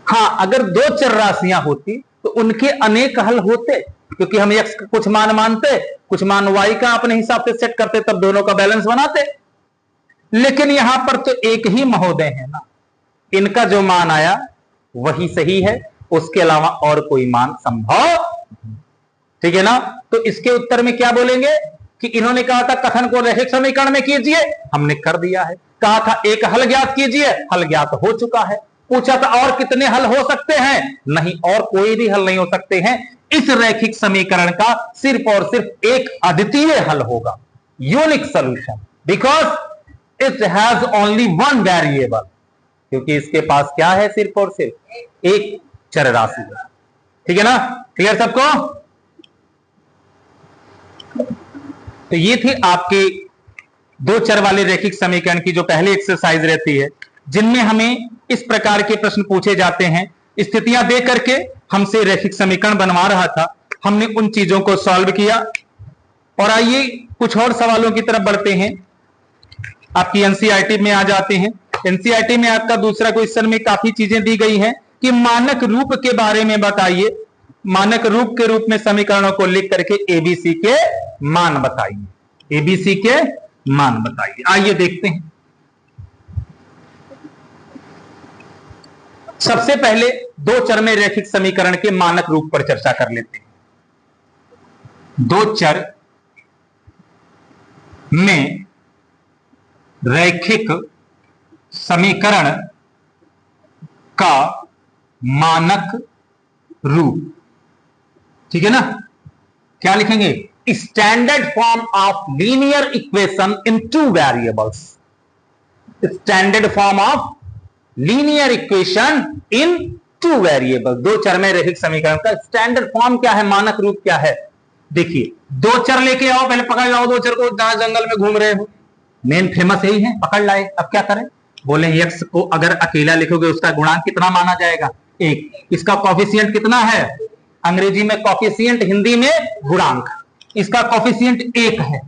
हाँ, अगर 2 चर राशियां होती तो उनके अनेक हल होते, क्योंकि हम x का कुछ मान मानते, कुछ मान y का अपने हिसाब से सेट करते, तब दोनों का बैलेंस बनाते। लेकिन यहां पर तो एक ही महोदय है ना, इनका जो मान आया वही सही है, उसके अलावा और कोई मान संभव। ठीक है ना। तो इसके उत्तर में क्या बोलेंगे कि इन्होंने कहा था कथन को रैखिक समीकरण में कीजिए, हमने कर दिया है। कहा था एक हल ज्ञात कीजिए, हल ज्ञात हो चुका है। पूछा था और कितने हल हो सकते हैं, नहीं, और कोई भी हल नहीं हो सकते हैं। इस रैखिक समीकरण का सिर्फ और सिर्फ एक अद्वितीय हल होगा, unique solution, because it has only 1 variable, क्योंकि इसके पास क्या है, सिर्फ और सिर्फ एक चर राशि है। ठीक है ना, क्लियर सबको। तो ये थी आपके 2 चर वाले रैखिक समीकरण की जो पहली एक्सरसाइज रहती है, जिनमें हमें इस प्रकार के प्रश्न पूछे जाते हैं। स्थितियां दे करके हमसे रैखिक समीकरण बनवा रहा था। हमने उन चीजों को सॉल्व किया और आइए कुछ और सवालों की तरफ बढ़ते हैं। आपकी एनसीईआरटी में आ जाते हैं। एनसीईआरटी में आपका दूसरा क्वेश्चन में काफी चीजें दी गई हैं कि मानक रूप के बारे में बताइए। मानक रूप के रूप में समीकरणों को लिख करके एबीसी के मान बताइए। एबीसी के मान बताइए। आइए देखते हैं। सबसे पहले दो चर में रैखिक समीकरण के मानक रूप पर चर्चा कर लेते हैं। दो चर में रैखिक समीकरण का मानक रूप, ठीक है ना। क्या लिखेंगे? Standard form of linear equation in two variables. Standard form of linear equation in two variable. दो चर में रैखिक समीकरण का स्टैंडर्ड फॉर्म क्या है, मानक रूप क्या है? देखिए, दो चर लेके आओ, पहले पकड़ लाओ दो चर को। जहां जंगल में घूम रहे हो, मेन फेमस यही है, पकड़ लाए। अब क्या करें? बोले x को अगर अकेला लिखोगे उसका गुणांक कितना माना जाएगा? एक। इसका कॉफिशिएंट कितना है? अंग्रेजी में कॉफिशिएंट, हिंदी में गुणांक। इसका कॉफिशिएंट एक है।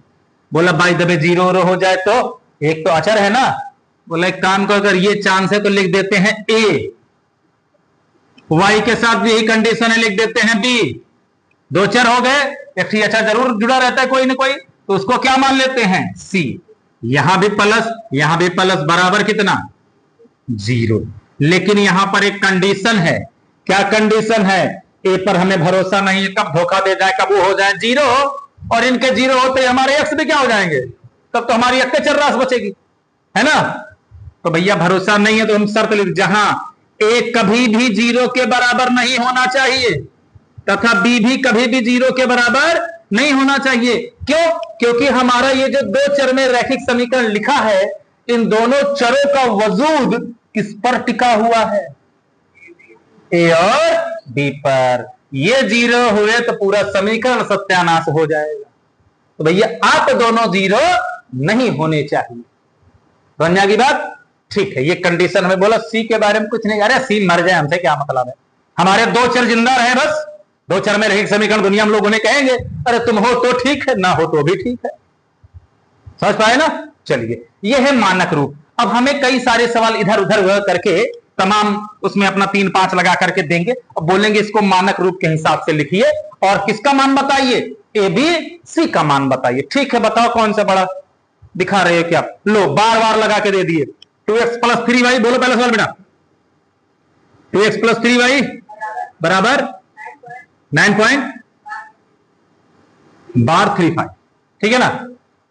बोला बाय द वे 0 हो जाए तो एक तो अचर है ना। बोला एक काम को, अगर ये चांस है तो लिख देते हैं a, y के साथ भी यही कंडीशन है, लिख देते हैं b। दो चर हो गए, एक ही अचर जरूर जुड़ा रहता है कोई ना कोई, तो उसको क्या मान लेते हैं? c। यहां भी प्लस, यहां भी प्लस, बराबर कितना? 0। लेकिन यहां पर एक कंडीशन है। क्या कंडीशन है? ए पर हमें भरोसा नहीं है, कब धोखा दे जाए, कब वो हो जाए 0। और इनके 0 होते हमारे x भी क्या हो जाएंगे? तब तो हमारी एक चर राशि बचेगी, है ना। तो भैया भरोसा नहीं है तो हम शर्त लिख, जहां a कभी भी 0 के बराबर नहीं होना चाहिए तथा b भी कभी भी 0 के बराबर नहीं होना चाहिए। क्यों? क्योंकि हमारा ये जो दो चर में रैखिक समीकरण लिखा है, इन दोनों चरों का वजूद किस पर टिका हुआ है? ए और बी पर। ये 0 हुए तो पूरा समीकरण सत्यानाश हो जाएगा। तो भैया आप दोनों 0 नहीं होने चाहिए। समझ की बात? ठीक है। ये कंडीशन हमें बोला। सी के बारे में कुछ नहीं। अरे सी मर जाए हमसे क्या मतलब है? हमारे दो चर जिंदा रहे बस। दो चर में रैखिक समीकरण दुनिया में लोग उन्हें कहेंगे, अरे तुम हो तो ठीक है, ना हो तो भी ठीक है। समझ पाए ना? चलिए, ये है मानक रूप। अब हमें कई सारे सवाल इधर उधर करके तमाम उसमें अपना 3-5 लगा करके देंगे। अब बोलेंगे इसको मानक रूप के हिसाब से लिखिए और किसका मान बताइए? ए बी सी का मान बताइए। ठीक है, बताओ कौन सा बड़ा दिखा रहे हो क्या? लो, बार बार लगा के दे दिए। 2x + 3y। बोलो पहला सवाल बेटा। 2x + 3y बराबर 9.35। ठीक है ना?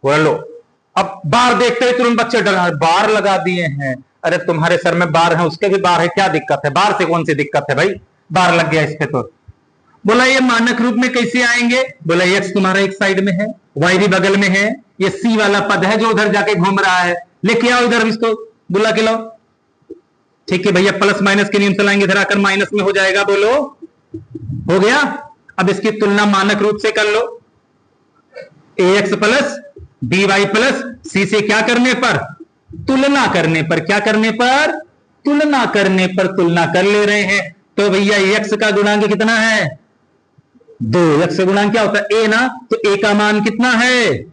बोलो लो। अब बार देखते ही तुरंत बच्चे डर, बार लगा दिए हैं। अरे तुम्हारे सर में बार है, उसके भी बार है, क्या दिक्कत है? बार से कौन सी दिक्कत है भाई? बार लग गया इस पे तो। बोला ये मानक रूप में कैसे आएंगे? बोला x तुम्हारा एक साइड में है, y भी बगल में है, ये c वाला पद है जो उधर जाके घूम रहा है, लेके आओ इधर इसको, बुला के लाओ। ठीक है भैया, प्लस माइनस के नियम से लाएंगे, इधर आकर माइनस में हो जाएगा। बोलो, हो गया। अब इसकी तुलना मानक रूप से कर लो। ax + by + c से क्या करने पर? तुलना करने पर। क्या करने पर? तुलना करने पर। तुलना कर ले रहे हैं तो भैया x का गुणांक कितना है? 2। x का गुणांक क्या होता है? a ना। तो a का मान कितना है?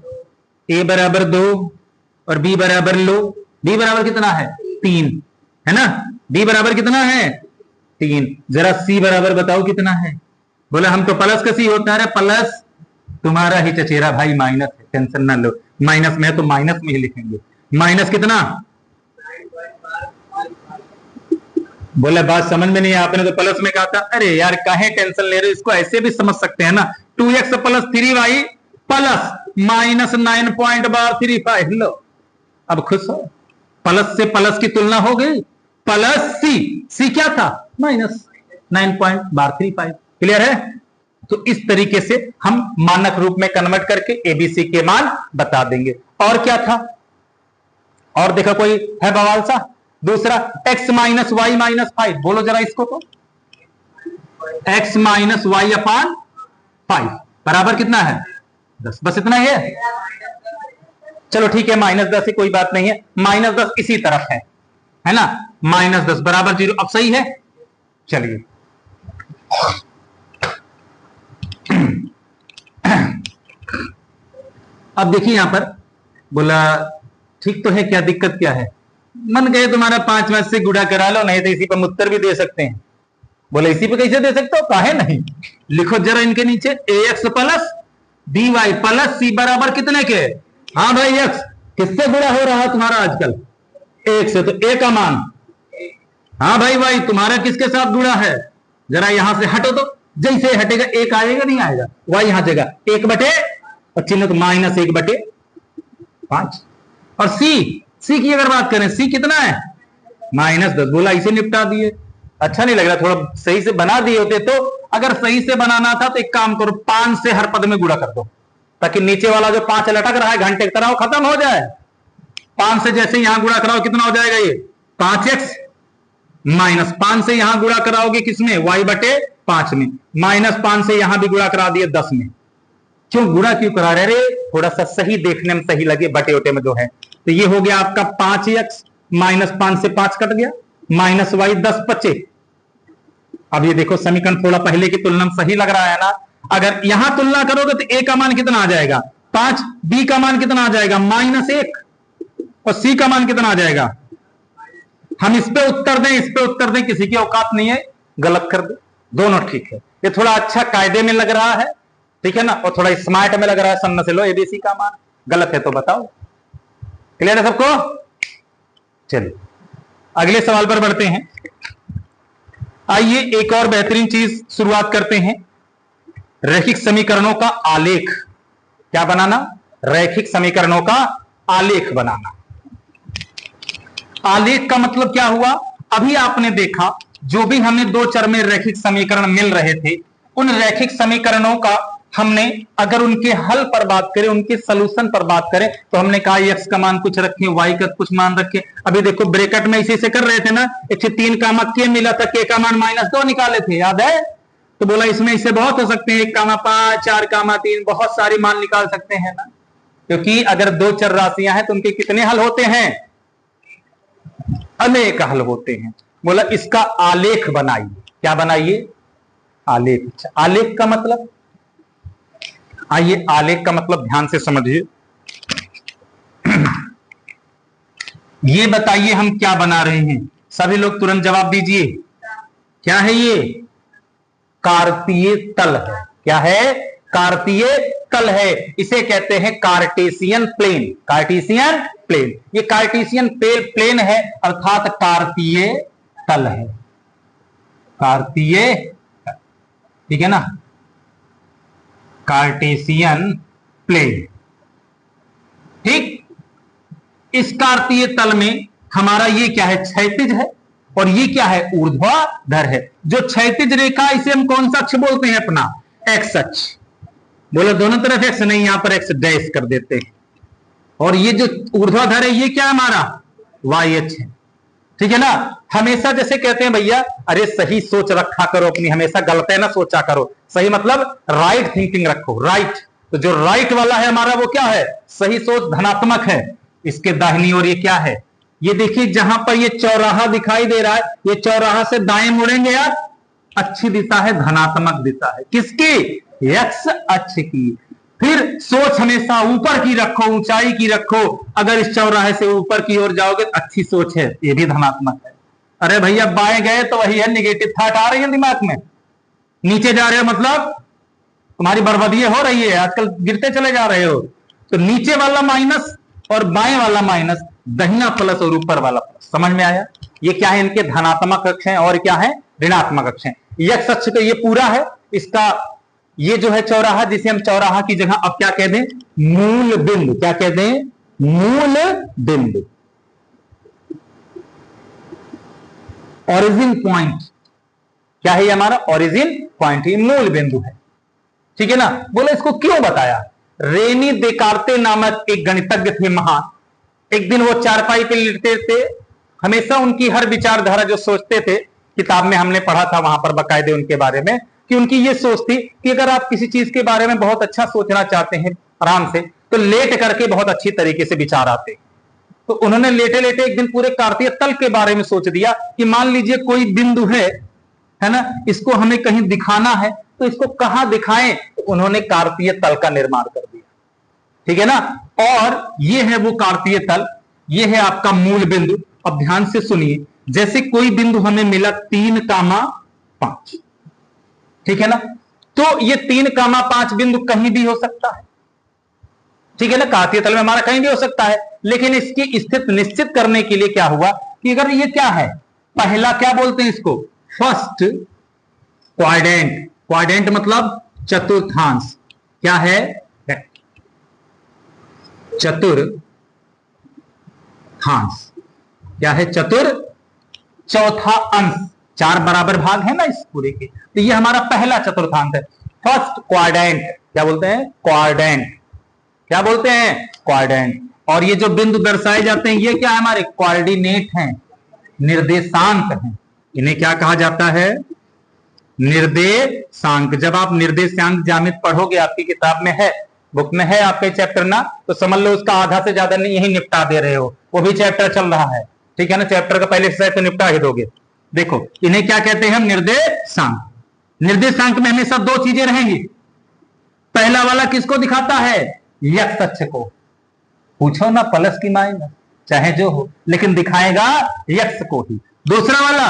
a बराबर 2 और b बराबर लो। b बराबर कितना है? 3, है ना। b बराबर कितना है? 3। जरा c बराबर बताओ कितना है? बोला हम तो प्लस का c होता है। प्लस तुम्हारा ही चचेरा भाई माइनस है, टेंशन ना लो। माइनस में है तो माइनस में ही लिखेंगे। माइनस कितना? बोले बात समझ में नहीं, आपने तो प्लस में कहा था। अरे यार काहे टेंशन ले रहे हो? इसको ऐसे भी समझ सकते हैं ना। 2x + 3y + -9.35। लो, अब खुश हो। प्लस से प्लस की तुलना हो गई। प्लस सी क्या था? -9.35। क्लियर है? तो इस तरीके से हम मानक रूप में कन्वर्ट करके एबीसी के मान बता देंगे। और क्या था? और देखा कोई है बवाल सा? दूसरा x - y - 5। बोलो जरा इसको तो। x - y/5 बराबर कितना है? 10। बस इतना ही है। चलो ठीक है, -10 ही कोई बात नहीं है। -10 इसी तरफ है ना। -10 बराबर 0। अब सही है? चलिए अब देखिए यहां पर बोला ठीक तो है, क्या दिक्कत क्या है? मन गए तुम्हारा 5 वर्ष से गुड़ा करा लो, नहीं तो इसी पर उत्तर भी दे सकते हैं। बोले इसी पे कैसे दे सकते हो? काहे नहीं, लिखो जरा इनके नीचे ax plus by plus c बराबर कितने के? हाँ भाई x किससे गुड़ा हो रहा है तुम्हारा आजकल? 1 से, तो a का मान। हाँ भाई भाई तुम्हारा किसके साथ गुड़ा है? जरा यहां से हटो तो, जैसे हटेगा 1 आएगा नहीं आएगा? y यहां जगह 1 बटे और चिन्ह तो -1/5। और c की अगर बात करें, c कितना है? -10। बोला इसे निपटा दिए, अच्छा नहीं लग रहा, थोड़ा सही से बना दिए होते तो। अगर सही से बनाना था तो एक काम करो, 5 से हर पद में गुणा कर दो, ताकि नीचे वाला जो 5 लटक रहा है घंटे की तरह वो खत्म हो जाए। 5 से जैसे यहां गुणा कराओ कितना हो जाएगा? ये 5x -5 से यहां गुणा कराओगे किसमें? y/5 में। -5 से यहां भी गुणा करा दिए 10 में। क्यों गुणा क्यों करा रहे? रे थोड़ा सा सही देखने में सही लगे, बटे उटे में जो है। तो ये हो गया आपका 5x, -5 से 5 कट गया, -y 10 बचे। अब ये देखो समीकरण थोड़ा पहले की तुलना में सही लग रहा है ना? अगर यहां तुलना करोगे तो a का मान कितना आ जाएगा? 5, b का मान कितना आ जाएगा? -1, और c का मान कितना आ जाएगा? हम इस पे उत्तर दें, इस पे उत्तर दें, किसी की औकात नहीं है, गलत कर दे, दोनों ठीक है। ये थोड़ा अच्छा कायदे में लग रहा है, ठीक है ना, और थोड़ा स्मार्ट में लग रहा है। सन्न से लो एबीसी का मान, गलत है तो बताओ। क्लियर है सबको? चलिए अगले सवाल पर बढ़ते हैं। आइए एक और बेहतरीन चीज शुरुआत करते हैं, रैखिक समीकरणों का आलेख। क्या बनाना? रैखिक समीकरणों का आलेख बनाना। आलेख का मतलब क्या हुआ? अभी आपने देखा जो भी हमें 2 चर में रैखिक समीकरण मिल रहे थे, उन रैखिक समीकरणों का हमने अगर उनके हल पर बात करें, उनके सॉल्यूशन पर बात करें, तो हमने कहा x का मान कुछ रखें, y का कुछ मान रखें। अभी देखो ब्रैकेट में इसी से कर रहे थे ना, 103 का k मिला था, k का मान -2 निकाले थे, याद है? तो बोला इसमें इससे बहुत हो सकते हैं, 1, 5, 4, 3, बहुत सारी मान निकाल सकते हैं ना, क्योंकि अगर 2 चर राशियां हैं तो उनके कितने हल होते हैं? अनेक हल होते हैं। बोला इसका आलेख बनाइए। क्या बनाइए? आलेख। अच्छा, आलेख का मतलब, आइए आलेख का मतलब ध्यान से समझिए। ये बताइए हम क्या बना रहे हैं? सभी लोग तुरंत जवाब दीजिए। क्या है ये? कार्तीय तल है। क्या है? कार्तीय तल है। इसे कहते हैं कार्टेशियन प्लेन। कार्टेशियन प्लेन, ये कार्टेशियन प्लेन है, अर्थात कार्तीय तल है। कार्तीय, ठीक है ना, कार्टेशियन प्लेन। ठीक, इस कार्तीय तल में हमारा ये क्या है? क्षैतिज है, और ये क्या है? ऊर्ध्वाधर है। जो क्षैतिज रेखा, इसे हम कौन सा अक्ष बोलते हैं? अपना एक्स अक्ष। बोलो दोनों तरफ एक्स नहीं, यहां पर एक्स डैश कर देते हैं। और ये जो ऊर्ध्वाधर है, ये क्या है? हमारा वाई अक्ष है। ठीक है ना? हमेशा जैसे कहते हैं भैया, अरे सही सोच रखा करो अपनी, हमेशा गलत है ना सोचा करो। सही मतलब राइट थिंकिंग रखो, राइट। तो जो राइट वाला है हमारा, वो क्या है? सही सोच, धनात्मक है। इसके दाहिनी ओर ये क्या है? ये देखिए जहां पर ये चौराहा दिखाई दे रहा है, ये चौराहा से दाएं मुड़ेंगे आप, अच्छी दिशा है, धनात्मक दिशा है। किसकी? एक्स अक्ष की। फिर सोच हमेशा ऊपर की रखो, ऊंचाई की रखो। अगर इस चौराहे से ऊपर की ओर जाओगे तो अच्छी सोच है, ये भी धनात्मक है। अरे भैया बाएं गए तो वही है, निगेटिव थॉट आ रही है दिमाग में। नीचे जा रहे हो मतलब तुम्हारी बर्बादी हो रही है, आजकल गिरते चले जा रहे हो। तो नीचे वाला माइनस और बाएं वाला माइनस, दहिना प्लस और ऊपर वाला प्लस। समझ में आया? ये क्या है? इनके धनात्मक अक्ष हैं, और क्या है? ऋणात्मक अक्ष हैं। एक्स अक्ष तो ये पूरा है, इसका ये जो है चौराहा, जिसे हम चौराहा की जगह अब क्या कह दें? मूल बिंदु। क्या कह दें? मूल बिंदु, ओरिजिन पॉइंट। क्या है ये? हमारा ओरिजिन पॉइंट, ये मूल बिंदु है। ठीक है ना? बोले इसको क्यों बताया? रेनी देकार्ते नामक एक गणितज्ञ थे महान। एक दिन वो चारपाई पे लेटते थे, हमेशा उनकी हर विचारधारा जो सोचते थे, किताब में हमने पढ़ा था वहां पर बकायदे उनके बारे में, कि उनकी ये सोच थी कि अगर आप किसी चीज के बारे में बहुत अच्छा सोचना चाहते हैं आराम से, तो लेट करके बहुत अच्छी तरीके से विचार आते। तो उन्होंने लेटे लेटे एक दिन पूरे कार्तीय तल के बारे में सोच दिया कि मान लीजिए कोई बिंदु है है ना, इसको हमें कहीं दिखाना है तो इसको कहां दिखाएं, तो उन्होंने कार्तीय तल का निर्माण कर दिया, ठीक है ना। और ये है वो कार्तीय तल, ये है आपका मूल बिंदु। अब ध्यान से सुनिए, जैसे कोई बिंदु हमें मिला 3,5, ठीक है ना, तो ये 3,5 बिंदु कहीं भी हो सकता है, ठीक है ना, कार्तीय तल में हमारा कहीं भी हो सकता है। लेकिन इसकी स्थिति निश्चित करने के लिए क्या हुआ कि अगर ये क्या है, पहला क्या बोलते हैं इसको, फर्स्ट क्वाड्रेंट, क्वाड्रेंट मतलब चतुर्थांश, क्या है, चतुर्थांश, क्या है, चौथा अंश, 4 बराबर भाग है ना इस पूरे के, तो ये हमारा पहला चतुर्थांश है, फर्स्ट क्वाड्रेंट, क्या बोलते हैं, क्वाड्रेंट, क्या बोलते हैं, क्वाड्रेंट। और ये जो बिंदु दर्शाए जाते हैं ये क्या है, हमारे कोऑर्डिनेट हैं, निर्देशांक हैं, इन्हें क्या कहा जाता है, निर्देशांक। जब आप निर्देशांक ज्यामिति पढ़ोगे, आपकी किताब में है, बुक में है आपके चैप्टर ना, तो समझ लो उसका आधा से ज्यादा नहीं यही निपटा दे रहे हो, वो भी चैप्टर चल रहा है, ठीक है ना, चैप्टर का पहले हिस्सा तो निपटा ही दोगे। देखो इन्हें क्या कहते हैं हम, निर्देशांक। निर्देशांक में हमेशा 2 चीजें रहेंगी, पहला वाला किसको दिखाता है, एक्स अक्ष को, पूछो ना प्लस की माइनस चाहे जो हो, लेकिन दिखाएगा एक्स को ही। दूसरा वाला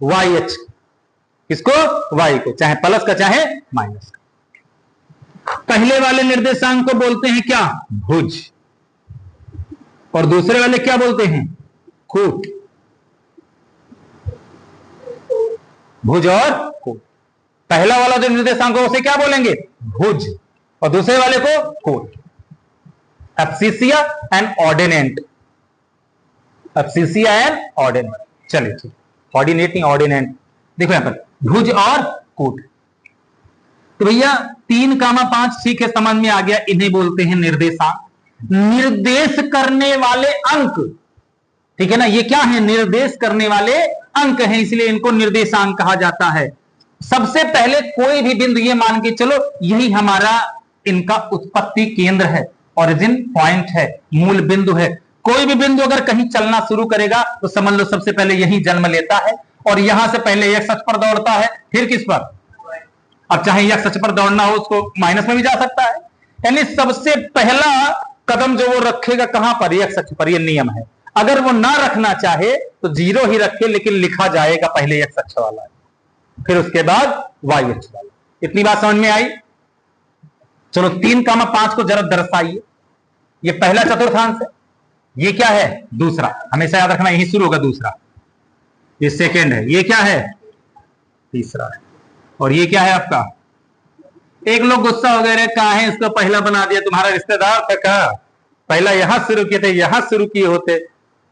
वाई अक्ष, किसको, वाई को, चाहे प्लस का चाहे माइनस का। पहले वाले निर्देशांक को बोलते हैं क्या, भुज, और दूसरे वाले क्या बोलते हैं, कूट, भुज और कूट। पहला वाला जो निर्देशांक है उसे क्या बोलेंगे, भुज, और दूसरे वाले को कूट। एब्सिसिया एंड ऑर्डिनेंट, एब्सिसिया एंड ऑर्डिनेंट, चलिए ठीक, ऑर्डिनेट नहीं ऑर्डिनेंट। देखो यहां पर भुज और कूट, तो भैया 3,5 ठीक है, समझ में आ गया, इन्हें बोलते हैं निर्देशांक, निर्देश करने वाले अंक, ठीक है ना, ये क्या है, निर्देश करने वाले अंक हैं, इसलिए इनको निर्देशांक कहा जाता है। सबसे पहले कोई भी बिंदु, ये मान के चलो यही हमारा इनका उत्पत्ति केंद्र है, ओरिजिन पॉइंट है, मूल बिंदु है। कोई भी बिंदु अगर कहीं चलना शुरू करेगा तो समझ लो सबसे पहले यही जन्म लेता है, और यहां से पहले एक्स अक्ष पर दौड़ता है, फिर किस पर, अब चाहे एक्स अक्ष पर दौड़ना हो उसको माइनस में भी जा सकता है, यानी सबसे पहला कदम जो वो रखेगा कहां पर, एक्स अक्ष पर, ये नियम है। अगर वो ना रखना चाहे तो 0 ही रखे, लेकिन लिखा जाएगा पहले एक्स अक्ष वाला, फिर उसके बाद वाई अक्ष वाला। इतनी बात समझ में आई। चलो 3,5 को जरा दर्शाइए, ये पहला चतुर्थांश है, ये क्या है, दूसरा, हमेशा याद रखना यही शुरू होगा दूसरा, ये सेकेंड है, ये क्या है, तीसरा है, और ये क्या है आपका, एक लोग गुस्सा हो गए, कहा है इसको पहला बना दिया, तुम्हारा रिश्तेदार था क्या, पहला यहां शुरू किए थे, यहां शुरू किए होते,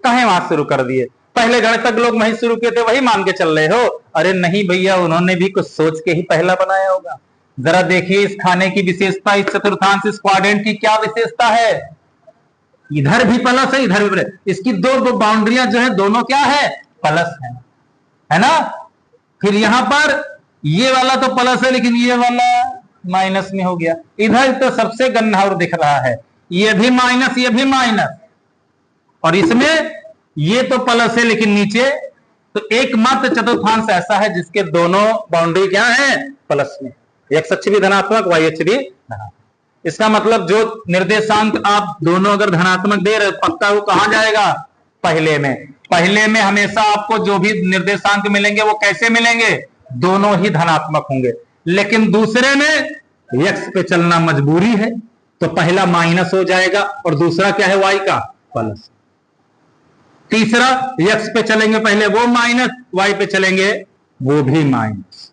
कहे वहां शुरू कर दिए, पहले गणितज्ञ तक लोग वहीं शुरू किए थे, वही मान के चल रहे हो। अरे नहीं भैया, उन्होंने भी कुछ सोच के ही पहला बनाया होगा। जरा देखिए इस खाने की विशेषता, इस चतुर्थांश, इस क्वाड्रेंट की क्या विशेषता है, इधर भी प्लस है, इधर भी प्लस, इसकी 2 बाउंड्रियां जो है दोनों क्या है, प्लस है ना। फिर यहां पर ये वाला तो प्लस है, लेकिन ये वाला माइनस में हो गया, इधर तो सबसे गन्हार दिख रहा है, ये भी माइनस, ये भी माइनस, और इसमें ये तो प्लस है लेकिन नीचे, तो एकमात्र चतुर्थांश ऐसा है जिसके दोनों बाउंड्री क्या है, प्लस में, एक्स अक्ष भी धनात्मक, वाई अक्ष भी धनात्मक। इसका मतलब जो निर्देशांक आप दोनों अगर धनात्मक दे रहे, पक्का वो कहां जाएगा, पहले में। पहले में हमेशा आपको जो भी निर्देशांक मिलेंगे वो कैसे मिलेंगे, दोनों ही धनात्मक होंगे, लेकिन दूसरे में एक्स पे चलना मजबूरी है, तो पहला माइनस हो जाएगा, और दूसरा क्या है, वाई का प्लस। तीसरा एक्स पे चलेंगे पहले वो माइनस, वाई पे चलेंगे वो भी माइनस।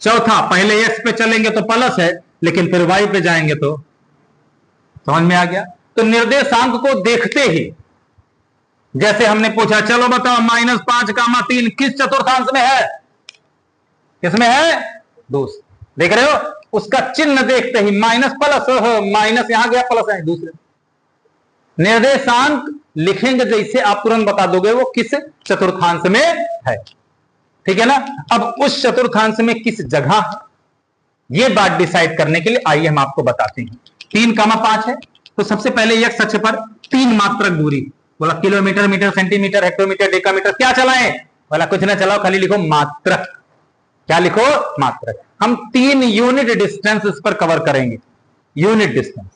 चौथा पहले एक्स पे चलेंगे तो प्लस है, लेकिन फिर वाई पे जाएंगे तो, समझ में आ गया। तो निर्देशांक को देखते ही, जैसे हमने पूछा चलो बताओ -5,3 किस चतुर्थांश में है, किसमें है, दोस्त, देख रहे हो, उसका चिन्ह देखते ही माइनस प्लस, माइनस यहां गया, प्लस है दूसरे। निर्देशांक लिखेंगे जैसे आप तुरंत बता दोगे वो किस चतुर्थांश में है, ठीक है ना। अब उस चतुर्थांश में किस जगह है, ये बात डिसाइड करने के लिए आइए हम आपको बताते हैं। 3,5 है, तो सबसे पहले एक्स अक्ष पर 3 मात्रक दूरी, बोला kilometre, metre, centimetre, hectometre, decametre, क्या चलाएं, बोला कुछ ना चलाओ, खाली लिखो मात्रक, क्या लिखो? मात्रक। हम 3 यूनिट डिस्टेंस इस पर कवर करेंगे, यूनिट डिस्टेंस,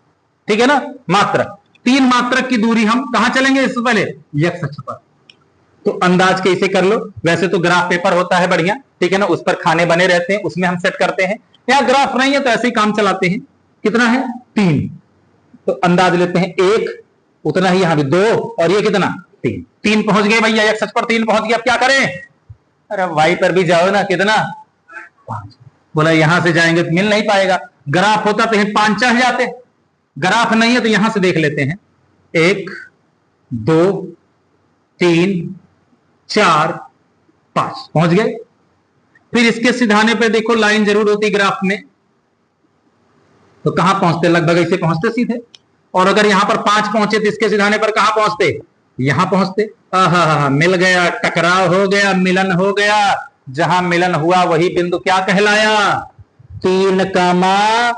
ठीक है ना। मात्रक, 3 मात्रक की दूरी हम कहां चलेंगे इससे पहले? एक्स अक्ष पर। तो अंदाज कैसे कर लो, वैसे तो ग्राफ पेपर होता है बढ़िया, ठीक है ना, उस पर खाने बने रहते हैं, उसमें हम सेट करते हैं। यहां ग्राफ नहीं है तो ऐसे ही काम चलाते हैं। कितना है? 3। तो अंदाज लेते हैं 1, उतना ही यहां भी 2, और ये कितना? 3। 3 पहुंच गए भैया, एक्स अक्ष पर 3 पहुंच गया। अब क्या करें? अरे वाई पर भी जाओ ना, कितना? 5। बोला यहां से जाएंगे तो मिल नहीं पाएगा, ग्राफ होता तो 5 चढ़ जाते, ग्राफ नहीं है तो यहां से देख लेते हैं। 1 2 3 4 5 पहुंच गए। फिर इसके सिधाने पे देखो लाइन जरूर होती ग्राफ में, तो कहां पहुंचते? लगभग ऐसे पहुंचते सीधे। और अगर यहां पर 5 पहुंचे तो इसके सिधाने पर कहां पहुंचते? यहां पहुंचते। मिल गया, टकराव हो गया, मिलन हो गया। जहां मिलन हुआ वही बिंदु क्या कहलाया? 3,5,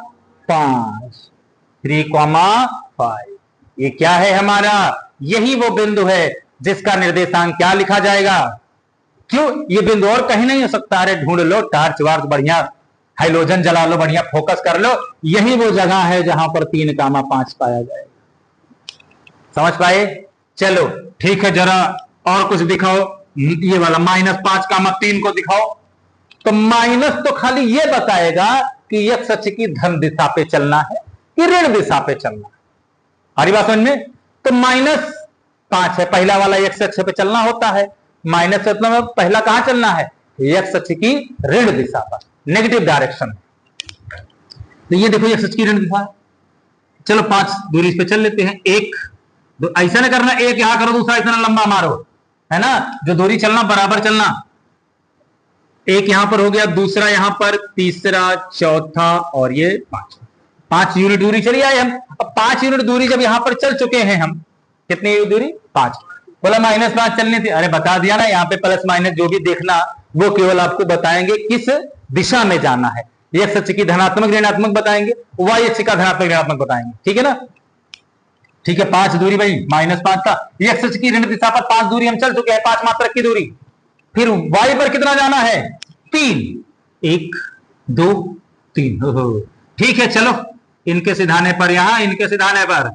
3,5। ये क्या है हमारा? यही वो बिंदु है जिसका निर्देशांक क्या लिखा जाएगा? क्यों? ये बिंदु और कहीं नहीं हो सकता। अरे ढूंढ लो, टार्च वार्च बढ़िया हाइलोजन जला लो, बढ़िया फोकस कर लो, यही वो जगह है जहां पर 3,5 पाया जाएगा। समझ पाए? चलो ठीक है, जरा और कुछ दिखाओ। ये वाला -5,3 को दिखाओ। तो माइनस तो खाली ये बताएगा कि एक्स अक्ष की धन दिशा पे चलना है कि ऋण दिशा पे चलना है। हमारी बात समझ में? तो -5 है, पहला वाला एक्स अक्ष पे चलना होता है। माइनस से मतलब पहला कहां चलना है? एक्स अक्ष की ऋण दिशा पर, नेगेटिव डायरेक्शन। तो ये देखो एक्स अक्ष की ऋण दिशा है। चलो 5 दूरी पे चल लेते हैं। 1 2, ऐसा ना करना 1 यहां करो, दूसरा इतना लंबा मारो, है ना, जो दूरी चलना बराबर चलना। 1 यहां पर हो गया, दूसरा यहां पर, तीसरा, चौथा और ये 5। 5 यूनिट दूरी चली आए हम। अब 5 यूनिट दूरी जब यहां पर चल चुके हैं हम, कितनी दूरी? 5। बोला -5 चलनी थी। अरे बता दिया ना, यहां पे प्लस माइनस जो भी देखना वो केवल आपको बताएंगे किस दिशा में जाना है। एक्स अक्ष की धनात्मक ऋणात्मक बताएंगे, वाई अक्ष का धनात्मक ऋणात्मक बताएंगे, ठीक है ना। ठीक है, 5 दूरी भाई, -5 था। एक्स अक्ष की ऋण दिशा पर 5 दूरी हम चल चुके हैं, 5 मात्रक की दूरी। फिर वाई पर कितना जाना है? 3। 1 2 3। ठीक है, चलो इनके सिधाने पर, यहां इनके सिधाने पर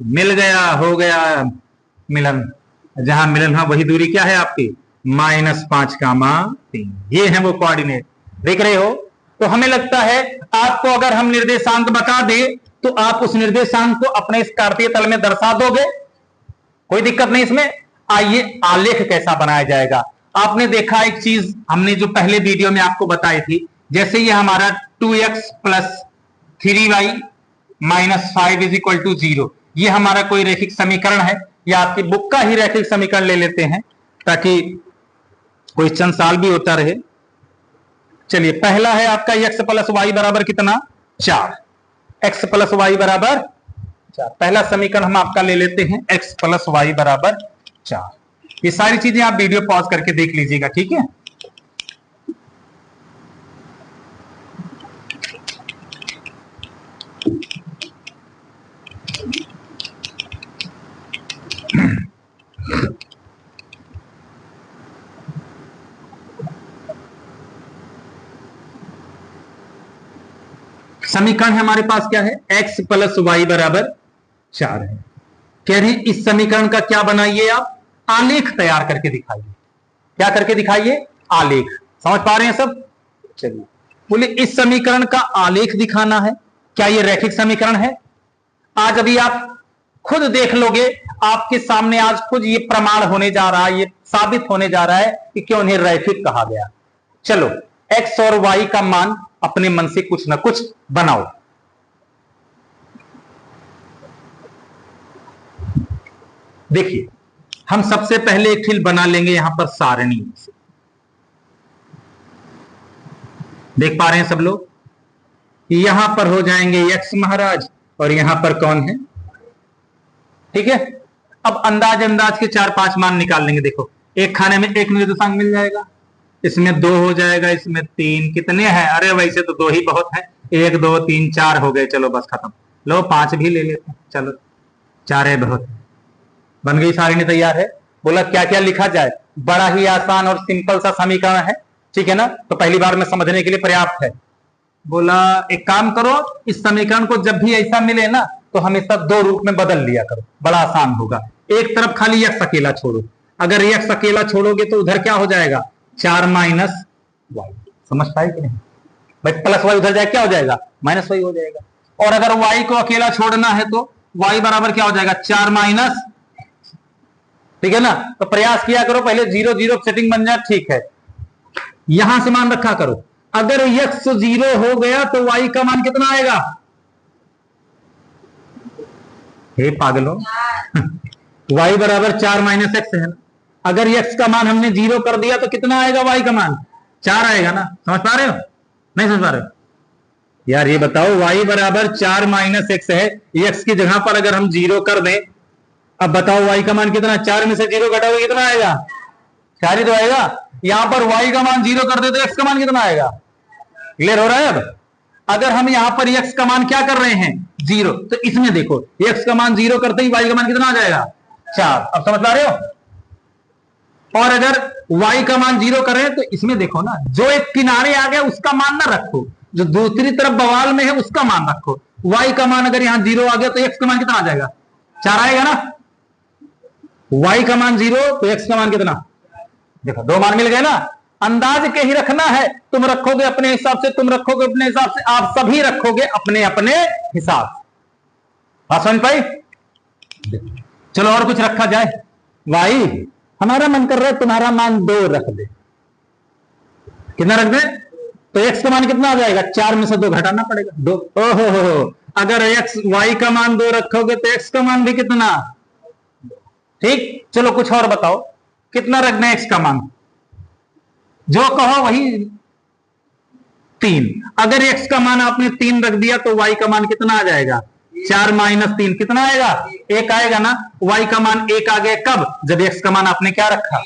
मिल गया, हो गया मिलन। जहां मिलन है वही दूरी क्या है आपकी? -5,3। ये है वो कोऑर्डिनेट, देख रहे हो। तो हमें लगता है आपको अगर हम निर्देशांक बता दे तो आप उस निर्देशांक को अपने इस कार्तीय तल में दर्शा दोगे, कोई दिक्कत नहीं इसमें। आइए आलेख कैसा बनाया जाएगा। आपने देखा एक चीज हमने जो पहले वीडियो में आपको बताई थी, जैसे ये हमारा 2x + 3y - 5 = 0, ये हमारा कोई रैखिक समीकरण है, या आपकी बुक का ही रैखिक समीकरण ले लेते हैं ताकि क्वेश्चन सॉल्व भी होता रहे। चलिए, पहला है आपका x + y बराबर कितना? 4। x + y बराबर 4। पहला समीकरण हम आपका ले लेते हैं, x + y बराबर 4। ये सारी चीजें आप वीडियो पॉज करके देख लीजिएगा, ठीक है। समीकरण हमारे पास क्या है? x + y बराबर 4 है। कह रहे हैं इस समीकरण का क्या बनाइए आप? आलेख तैयार करके दिखाइए। क्या करके दिखाइए? आलेख। समझ पा रहे हैं सब? चलिए, बोले इस समीकरण का आलेख दिखाना है। क्या ये रैखिक समीकरण है? आज अभी आप खुद देख लोगे, आपके सामने आज खुद ये प्रमाण होने जा रहा है, ये साबित होने जा रहा है कि क्यों इन्हें रैखिक कहा गया। चलो, x और y का मान अपने मन से कुछ ना कुछ बनाओ। देखिए, हम सबसे पहले एक फिल बना लेंगे यहां पर सारणी से। देख पा रहे हैं सब लोग? यहां पर हो जाएंगे x महाराज, और यहां पर कौन है? ठीक है। अब अंदाज के 4-5 मान निकाल लेंगे। देखो, एक खाने में एक निर्देशांक मिल जाएगा, इसमें 2 हो जाएगा, इसमें 3। कितने हैं? अरे वैसे तो 2 ही बहुत है। 1 2 3 4 हो गए, चलो बस खत्म। लो 5 भी ले लेते हैं, चलो 4 है बहुत है। बन गई सारणी, तैयार है। बोला क्या क्या लिखा जाए? बड़ा ही आसान और सिंपल सा समीकरण है। ठीक है ना, तो पहली बार में समझने के लिए पर्याप्त है। बोला एक काम करो, इस समीकरण को जब भी ऐसा मिले ना तो हमेशा दो रूप में बदल लिया करो, बड़ा आसान होगा। एक तरफ खाली x अकेला छोड़ो, अगर x अकेला छोड़ोगे तो उधर क्या हो जाएगा, 4 माइनस वाई। समझ पाए कि नहीं भाई, प्लस वाई उधर जाए क्या हो जाएगा, माइनस वाई हो जाएगा। और अगर y को अकेला छोड़ना है तो y बराबर क्या हो जाएगा, 4 माइनस, ठीक है ना। तो प्रयास किया करो पहले 0 0 सेटिंग बन जाए, ठीक है। यहां से मान रखा करो, अगर x 0 हो गया तो y का मान कितना आएगा, हे पागलों y बराबर 4 माइनस एक्स है ना। अगर x का मान हमने 0 कर दिया तो कितना आएगा, y का मान 4 आएगा ना। समझ पा रहे हो, नहीं समझ पा रहे हो यार, ये बताओ y बराबर 4 माइनस एक्स है, x की जगह पर अगर हम 0 कर दें, अब बताओ y का मान कितना, 4 में से 0 घटाओगे कितना आएगा, 4 ही तो आएगा। यहां पर y का मान 0 कर दे तो x का मान कितना आएगा, क्लियर हो रहा है। अब अगर हम यहां पर x का मान क्या कर रहे हैं, 0, तो इसमें देखो x का मान 0 करते ही y का मान कितना आ जाएगा, 4। अब समझ पा रहे हो। और अगर y का मान 0 करें तो इसमें देखो ना, जो एक किनारे आ गया उसका मान ना रखो, जो दूसरी तरफ बवाल में है उसका मान रखो। y का मान अगर यहां 0 आ गया तो x का मान कितना आ जाएगा, 4 आएगा ना। y का मान 0 तो x का मान कितना, देखो 2 मान मिल गए ना। अंदाज के ही रखना है, तुम रखोगे अपने हिसाब से, तुम रखोगे अपने हिसाब से, आप सभी रखोगे अपने अपने हिसाब से। बात समझ पाई। चलो और कुछ रखा जाए। y हमारा मन कर रहा है तुम्हारा मान 2 रख दे, कितना रख दे, तो x का मान कितना आ जाएगा, 4 में से 2 घटाना पड़ेगा, 2। ओहो हो, अगर y का मान 2 रखोगे तो x का मान भी कितना, ठीक। चलो कुछ और बताओ, कितना रखना है x का मान, जो कहो वही 3। अगर x का मान आपने 3 रख दिया तो y का मान कितना आ जाएगा, 4 माइनस 3 कितना आएगा, 1 आएगा ना। y का मान 1 आ गया कब, जब x का मान आपने क्या रखा,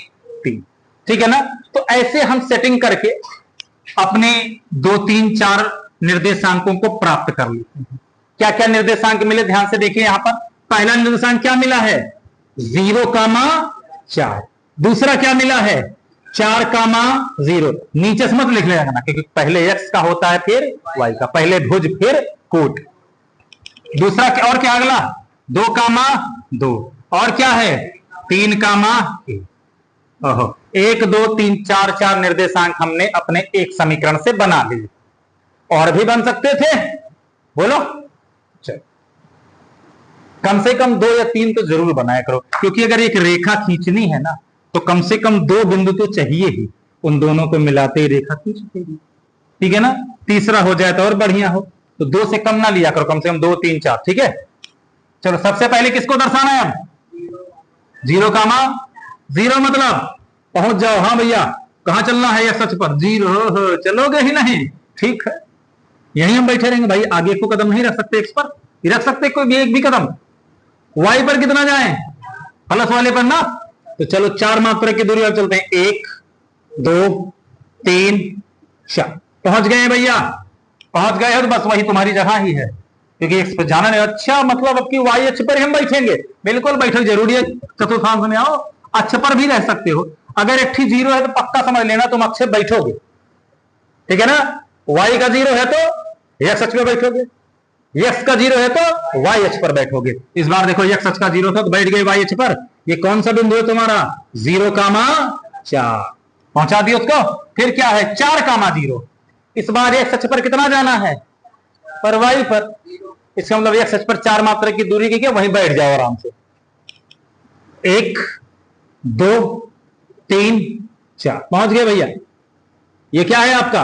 3, ठीक है ना। तो ऐसे हम सेटिंग करके अपने 2 3 4 निर्देशांकों को प्राप्त कर लेते हैं। क्या क्या निर्देशांक मिले, ध्यान से देखिए। यहां पर पहला निर्देशांक क्या मिला है, 0,4। दूसरा क्या मिला है, 4,0। नीचे से मत लिख लेना क्योंकि पहले x का होता है फिर y का, पहले भुज फिर कूट। दूसरा क्या, और क्या अगला, 2,2। और क्या है, 3,1। ओहो, 1 2 3 4 4 निर्देशांक हमने अपने एक समीकरण से बना लिए। और भी बन सकते थे, बोलो। चल, कम से कम 2 या 3 तो जरूर बनाया करो, क्योंकि अगर एक रेखा खींचनी है ना तो कम से कम 2 बिंदु तो चाहिए ही, उन दोनों को मिलाते ही रेखा खींचेगी, ठीक है ना। तीसरा हो जाए तो और बढ़िया हो, तो 2 से कम ना लिया करो, कम से कम 2 3 4, ठीक है। चलो सबसे पहले किसको दर्शाना है, अब 0,0 मतलब पहुंच जाओ। हाँ भैया, कहां चलना है, यह सच पर 0 चलोगे ही नहीं, ठीक है। यहीं हम बैठे रहेंगे भाई, आगे को कदम नहीं रख सकते, x पर रख सकते कोई एक भी कदम। y पर कितना जाए, प्लस वाले पर ना। तो चलो 4 मात्रा की दूरी पर चलते हैं, 1 2 3 4, पहुंच गए भैया, पहुंच गए हो तो बस वही तुम्हारी जगह ही है, क्योंकि x पर जाना नहीं। अच्छा, मतलब अब की y अक्ष पर हम बैठेंगे, बिल्कुल बैठक जरूरी है। चतुर्थांश में आओ, अक्ष पर भी रह सकते हो। अगर एक ही 0 है तो पक्का समझ लेना तुम अक्ष बैठोगे, ठीक है ना। y का 0 है तो x अक्ष पर बैठोगे, x का 0 है तो y अक्ष पर बैठोगे। इस बार देखो x अक्ष का 0 था तो बैठ गए y अक्ष पर। ये कौन सा बिंदु है तुम्हारा, 0,4, पहुंचा दिया उसको। फिर क्या है, 4,0। इस बार x अक्ष पर कितना जाना है, पर y पर। इसका मतलब x अक्ष पर 4 मात्रा की दूरी की, वहीं बैठ जाओ आराम से। 1 2 3 4, पहुंच गए भैया। ये क्या है आपका,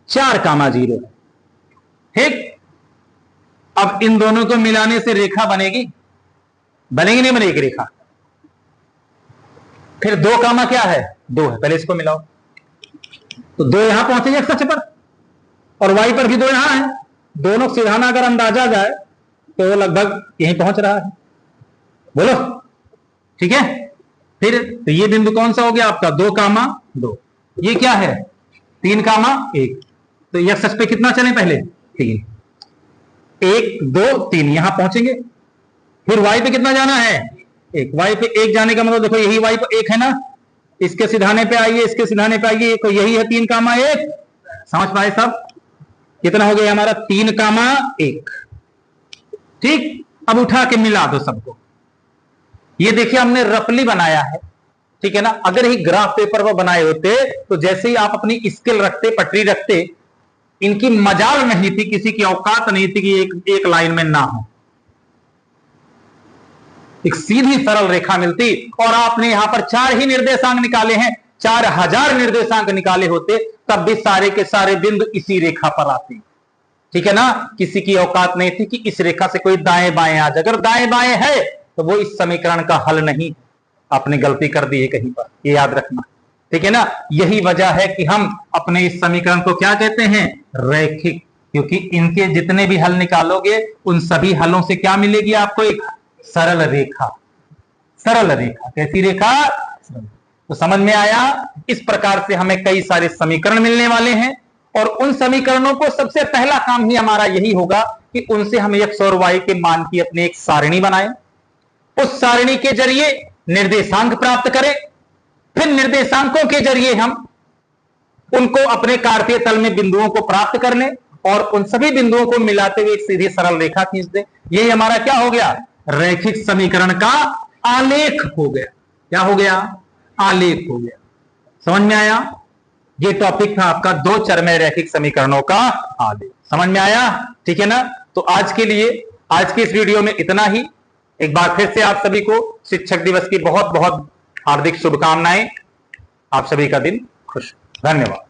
4,0 है, ठीक। अब इन दोनों को मिलाने से रेखा बनेगी, बनेगी नहीं बनेगी रेखा। फिर 2 कामा क्या है, 2 है, पहले इसको मिलाओ तो 2 यहां पहुंचेंगे x अक्ष पर, और y पर भी 2 यहां है। दोनों सीधाना अगर अंदाजा जाए तो लगभग यहीं पहुंच रहा है, बोलो, ठीक है। फिर तो ये बिंदु कौन सा हो गया आपका, 2,2। ये क्या है, 3,1। तो x अक्ष पे कितना चले, पहले 3, 1 2 3 यहां पहुंचेंगे। फिर y पे कितना जाना है, 1। y पे 1 जाने का मतलब देखो, यही y पे 1 है ना, इसके सिधाने पे आइए, इसके सिधाने पे आइए, तो यही है 3, 1। समझ पाए सब? कितना हो गया हमारा? 3, 1। ठीक, अब उठा के मिला दो सबको। ये देखिए हमने रफली बनाया है, ठीक है ना। अगर ही ग्राफ पेपर पर बनाए होते तो जैसे ही आप अपनी स्केल रखते, पटरी रखते, इनकी मजाल नहीं थी, किसी की औकात नहीं थी कि एक लाइन में ना हो, एक सीधी सरल रेखा मिलती। और आपने यहां पर 4 ही निर्देशांक निकाले हैं, 4000 निर्देशांक निकाले होते तब भी सारे के सारे बिंदु इसी रेखा पर आते, ठीक है ना। किसी की औकात नहीं थी कि इस रेखा से कोई दाएं बाएं आ जाए। अगर दाएं बाएं है तो वो इस समीकरण का हल नहीं। आपने गलती कर दी है कहीं पर, ये याद रखना, ठीक है ना। यही वजह है कि हम अपने इस समीकरण को क्या कहते हैं? रैखिक। क्योंकि इनके जितने भी हल निकालोगे उन सभी हलों से क्या मिलेगी आपको? एक सरल रेखा। सरल रेखा, कैसी रेखा? तो समझ में आया? इस प्रकार से हमें कई सारे समीकरण मिलने वाले हैं और उन समीकरणों को सबसे पहला काम ही हमारा यही होगा कि उनसे हम x और y के मान की अपनी एक सारणी बनाएं, उस सारणी के जरिए निर्देशांक प्राप्त करें, फिर निर्देशांकों के जरिए हम उनको अपने कार्तीय तल में बिंदुओं को प्राप्त कर लें और उन सभी बिंदुओं को मिलाते हुए एक सीधी सरल रेखा खींच दें। यही हमारा क्या हो गया? रैखिक समीकरण का आलेख हो गया। क्या हो गया? आलेख हो गया। समझ में आया? ये टॉपिक था आपका 2 चरमय रैखिक समीकरणों का आलेख। समझ में आया? ठीक है ना। तो आज के लिए, आज की इस वीडियो में इतना ही। एक बार फिर से आप सभी को शिक्षक दिवस की बहुत बहुत हार्दिक शुभकामनाएं। आप सभी का दिन खुश। धन्यवाद।